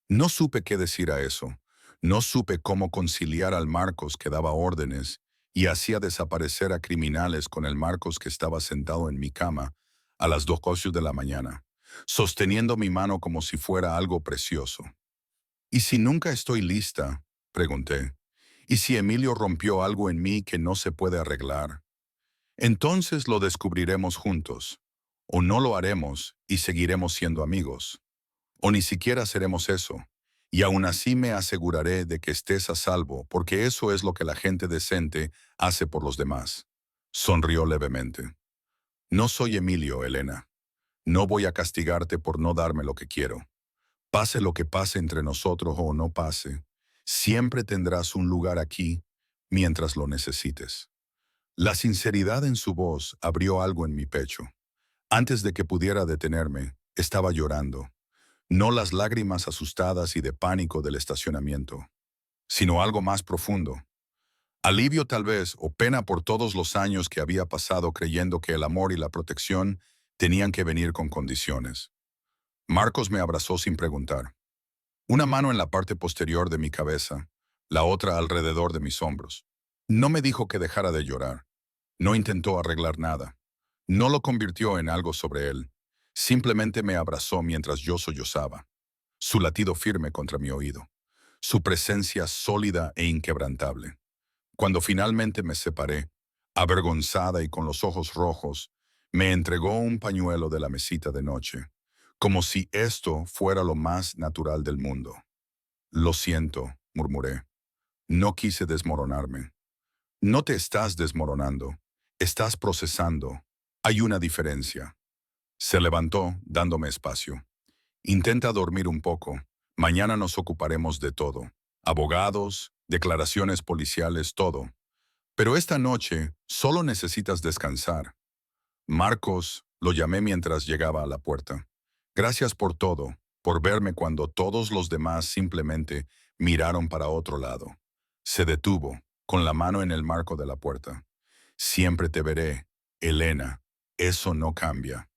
No supe qué decir a eso. No supe cómo conciliar al Marcos que daba órdenes y hacía desaparecer a criminales con el Marcos que estaba sentado en mi cama a las 2 de la mañana, sosteniendo mi mano como si fuera algo precioso. ¿Y si nunca estoy lista? Pregunté. ¿Y si Emilio rompió algo en mí que no se puede arreglar? Entonces lo descubriremos juntos. O no lo haremos y seguiremos siendo amigos. O ni siquiera seremos eso. Y aún así me aseguraré de que estés a salvo, porque eso es lo que la gente decente hace por los demás. Sonrió levemente. No soy Emilio, Elena. No voy a castigarte por no darme lo que quiero. Pase lo que pase entre nosotros o no pase, siempre tendrás un lugar aquí mientras lo necesites. La sinceridad en su voz abrió algo en mi pecho. Antes de que pudiera detenerme, estaba llorando. No las lágrimas asustadas y de pánico del estacionamiento, sino algo más profundo. Alivio tal vez, o pena por todos los años que había pasado creyendo que el amor y la protección tenían que venir con condiciones. Marcos me abrazó sin preguntar. Una mano en la parte posterior de mi cabeza, la otra alrededor de mis hombros. No me dijo que dejara de llorar. No intentó arreglar nada. No lo convirtió en algo sobre él. Simplemente me abrazó mientras yo sollozaba. Su latido firme contra mi oído. Su presencia sólida e inquebrantable. Cuando finalmente me separé, avergonzada y con los ojos rojos, me entregó un pañuelo de la mesita de noche, como si esto fuera lo más natural del mundo. Lo siento, murmuré. No quise desmoronarme. No te estás desmoronando. Estás procesando. Hay una diferencia. Se levantó, dándome espacio. Intenta dormir un poco. Mañana nos ocuparemos de todo. Abogados, declaraciones policiales, todo. Pero esta noche solo necesitas descansar. Marcos, lo llamé mientras llegaba a la puerta. Gracias por todo, por verme cuando todos los demás simplemente miraron para otro lado. Se detuvo, con la mano en el marco de la puerta. Siempre te veré, Elena. Eso no cambia.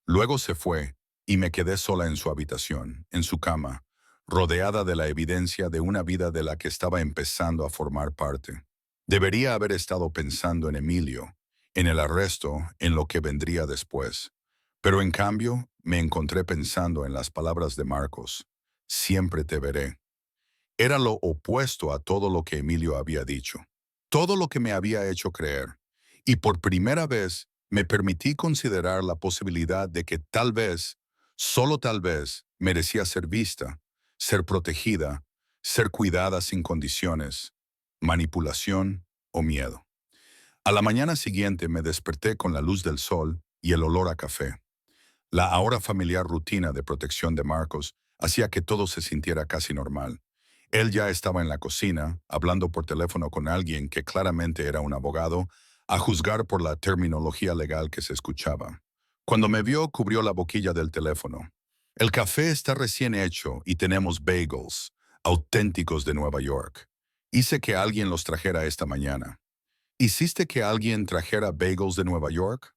Luego se fue, y me quedé sola en su habitación, en su cama, rodeada de la evidencia de una vida de la que estaba empezando a formar parte. Debería haber estado pensando en Emilio, en el arresto, en lo que vendría después. Pero en cambio, me encontré pensando en las palabras de Marcos. Siempre te veré. Era lo opuesto a todo lo que Emilio había dicho. Todo lo que me había hecho creer. Y por primera vez, me permití considerar la posibilidad de que tal vez, solo tal vez, merecía ser vista, ser protegida, ser cuidada sin condiciones, manipulación o miedo. A la mañana siguiente me desperté con la luz del sol y el olor a café. La ahora familiar rutina de protección de Marcos hacía que todo se sintiera casi normal. Él ya estaba en la cocina, hablando por teléfono con alguien que claramente era un abogado, a juzgar por la terminología legal que se escuchaba. Cuando me vio, cubrió la boquilla del teléfono. El café está recién hecho y tenemos bagels, auténticos de Nueva York. Hice que alguien los trajera esta mañana. ¿Hiciste que alguien trajera bagels de Nueva York?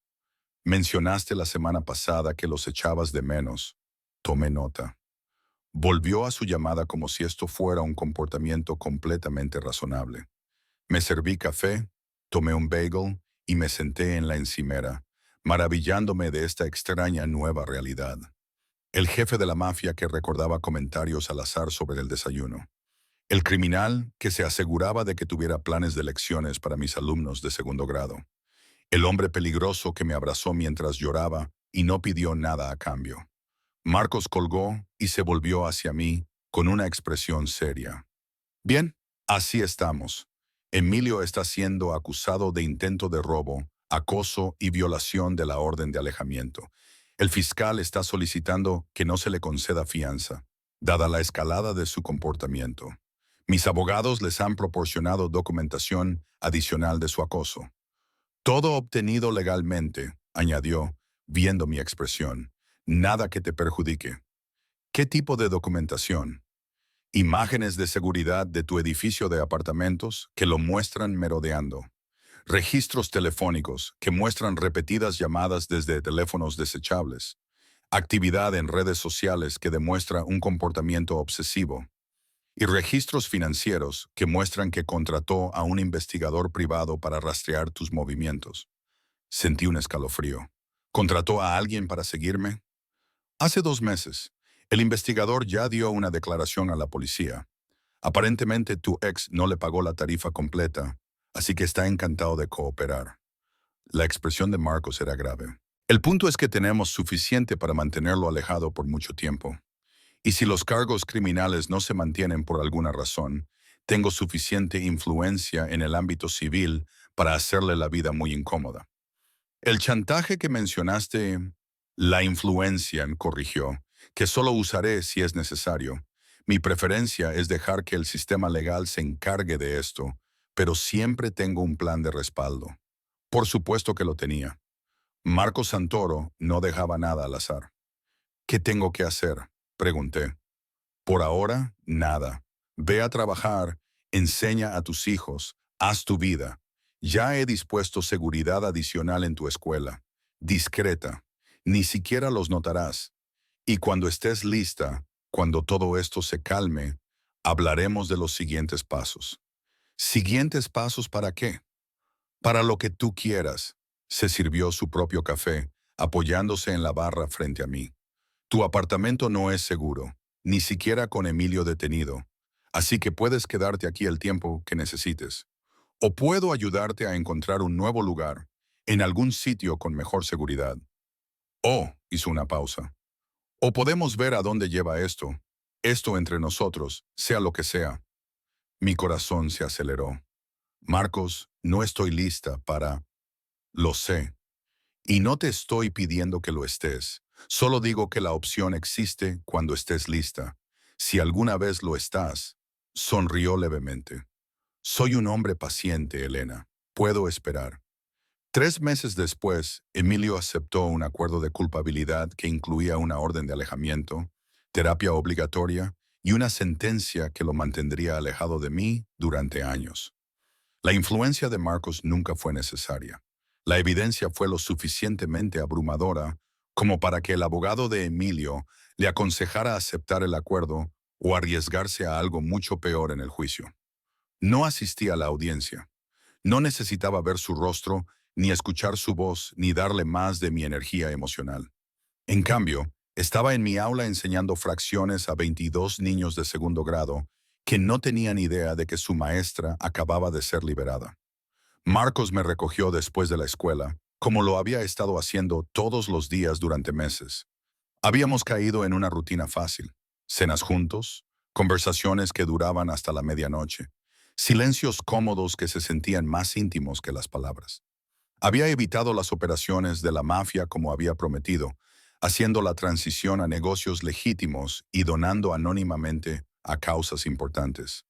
Mencionaste la semana pasada que los echabas de menos. Tomé nota. Volvió a su llamada como si esto fuera un comportamiento completamente razonable. Me serví café, tomé un bagel y me senté en la encimera, maravillándome de esta extraña nueva realidad. El jefe de la mafia que recordaba comentarios al azar sobre el desayuno. El criminal que se aseguraba de que tuviera planes de lecciones para mis alumnos de segundo grado. El hombre peligroso que me abrazó mientras lloraba y no pidió nada a cambio. Marcos colgó y se volvió hacia mí con una expresión seria. Bien, así estamos. Emilio está siendo acusado de intento de robo, acoso y violación de la orden de alejamiento. El fiscal está solicitando que no se le conceda fianza, dada la escalada de su comportamiento. Mis abogados les han proporcionado documentación adicional de su acoso. Todo obtenido legalmente, añadió, viendo mi expresión. Nada que te perjudique. ¿Qué tipo de documentación? Imágenes de seguridad de tu edificio de apartamentos que lo muestran merodeando. Registros telefónicos que muestran repetidas llamadas desde teléfonos desechables. Actividad en redes sociales que demuestra un comportamiento obsesivo. Y registros financieros que muestran que contrató a un investigador privado para rastrear tus movimientos. Sentí un escalofrío. ¿Contrató a alguien para seguirme? Hace 2 meses, el investigador ya dio una declaración a la policía. Aparentemente tu ex no le pagó la tarifa completa, así que está encantado de cooperar. La expresión de Marcos era grave. El punto es que tenemos suficiente para mantenerlo alejado por mucho tiempo. Y si los cargos criminales no se mantienen por alguna razón, tengo suficiente influencia en el ámbito civil para hacerle la vida muy incómoda. El chantaje que mencionaste, la influencia, corrigió, que solo usaré si es necesario. Mi preferencia es dejar que el sistema legal se encargue de esto, pero siempre tengo un plan de respaldo. Por supuesto que lo tenía. Marcos Santoro no dejaba nada al azar. ¿Qué tengo que hacer?, pregunté. Por ahora, nada. Ve a trabajar, enseña a tus hijos, haz tu vida. Ya he dispuesto seguridad adicional en tu escuela. Discreta. Ni siquiera los notarás. Y cuando estés lista, cuando todo esto se calme, hablaremos de los siguientes pasos. ¿Siguientes pasos para qué? Para lo que tú quieras. Se sirvió su propio café, apoyándose en la barra frente a mí. Tu apartamento no es seguro, ni siquiera con Emilio detenido, así que puedes quedarte aquí el tiempo que necesites. O puedo ayudarte a encontrar un nuevo lugar, en algún sitio con mejor seguridad. Oh, hizo una pausa. O podemos ver a dónde lleva esto entre nosotros, sea lo que sea. Mi corazón se aceleró. Marcos, no estoy lista para... Lo sé. Y no te estoy pidiendo que lo estés. Solo digo que la opción existe cuando estés lista. Si alguna vez lo estás, sonrió levemente. Soy un hombre paciente, Elena. Puedo esperar. 3 meses después, Emilio aceptó un acuerdo de culpabilidad que incluía una orden de alejamiento, terapia obligatoria y una sentencia que lo mantendría alejado de mí durante años. La influencia de Marcos nunca fue necesaria. La evidencia fue lo suficientemente abrumadora como para que el abogado de Emilio le aconsejara aceptar el acuerdo o arriesgarse a algo mucho peor en el juicio. No asistí a la audiencia. No necesitaba ver su rostro, ni escuchar su voz, ni darle más de mi energía emocional. En cambio, estaba en mi aula enseñando fracciones a 22 niños de segundo grado que no tenían idea de que su maestra acababa de ser liberada. Marcos me recogió después de la escuela, como lo había estado haciendo todos los días durante meses. Habíamos caído en una rutina fácil. Cenas juntos, conversaciones que duraban hasta la medianoche, silencios cómodos que se sentían más íntimos que las palabras. Había evitado las operaciones de la mafia como había prometido, haciendo la transición a negocios legítimos y donando anónimamente a causas importantes.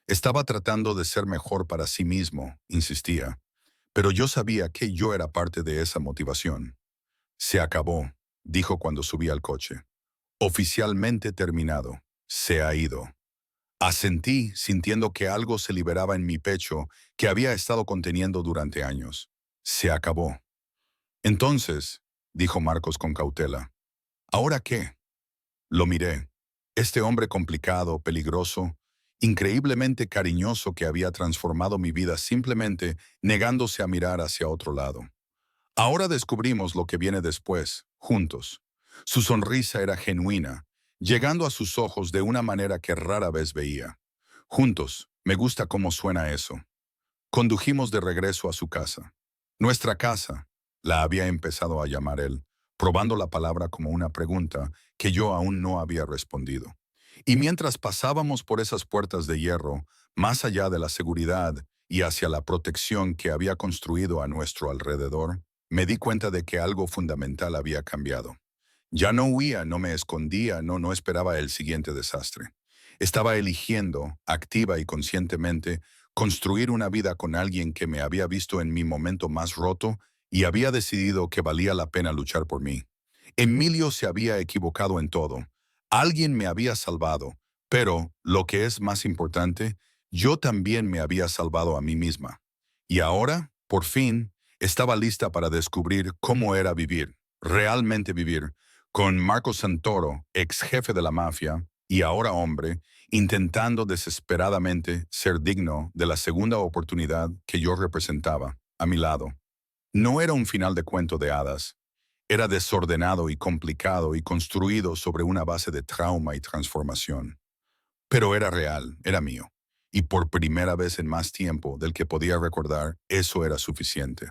Estaba tratando de ser mejor para sí mismo, insistía, pero yo sabía que yo era parte de esa motivación. Se acabó, dijo cuando subí al coche. Oficialmente terminado. Se ha ido. Asentí, sintiendo que algo se liberaba en mi pecho que había estado conteniendo durante años. Se acabó. Entonces, dijo Marcos con cautela, ¿ahora qué? Lo miré. Este hombre complicado, peligroso, increíblemente cariñoso que había transformado mi vida simplemente negándose a mirar hacia otro lado. Ahora descubrimos lo que viene después, juntos. Su sonrisa era genuina, llegando a sus ojos de una manera que rara vez veía. Juntos, me gusta cómo suena eso. Condujimos de regreso a su casa. Nuestra casa, la había empezado a llamar él, probando la palabra como una pregunta que yo aún no había respondido. Y mientras pasábamos por esas puertas de hierro, más allá de la seguridad y hacia la protección que había construido a nuestro alrededor, me di cuenta de que algo fundamental había cambiado. Ya no huía, no me escondía, no esperaba el siguiente desastre. Estaba eligiendo, activa y conscientemente, construir una vida con alguien que me había visto en mi momento más roto y había decidido que valía la pena luchar por mí. Emilio se había equivocado en todo. Alguien me había salvado, pero, lo que es más importante, yo también me había salvado a mí misma. Y ahora, por fin, estaba lista para descubrir cómo era vivir, realmente vivir, con Marco Santoro, ex jefe de la mafia, y ahora hombre, intentando desesperadamente ser digno de la segunda oportunidad que yo representaba, a mi lado. No era un final de cuento de hadas. Era desordenado y complicado y construido sobre una base de trauma y transformación. Pero era real, era mío. Y por primera vez en más tiempo del que podía recordar, eso era suficiente.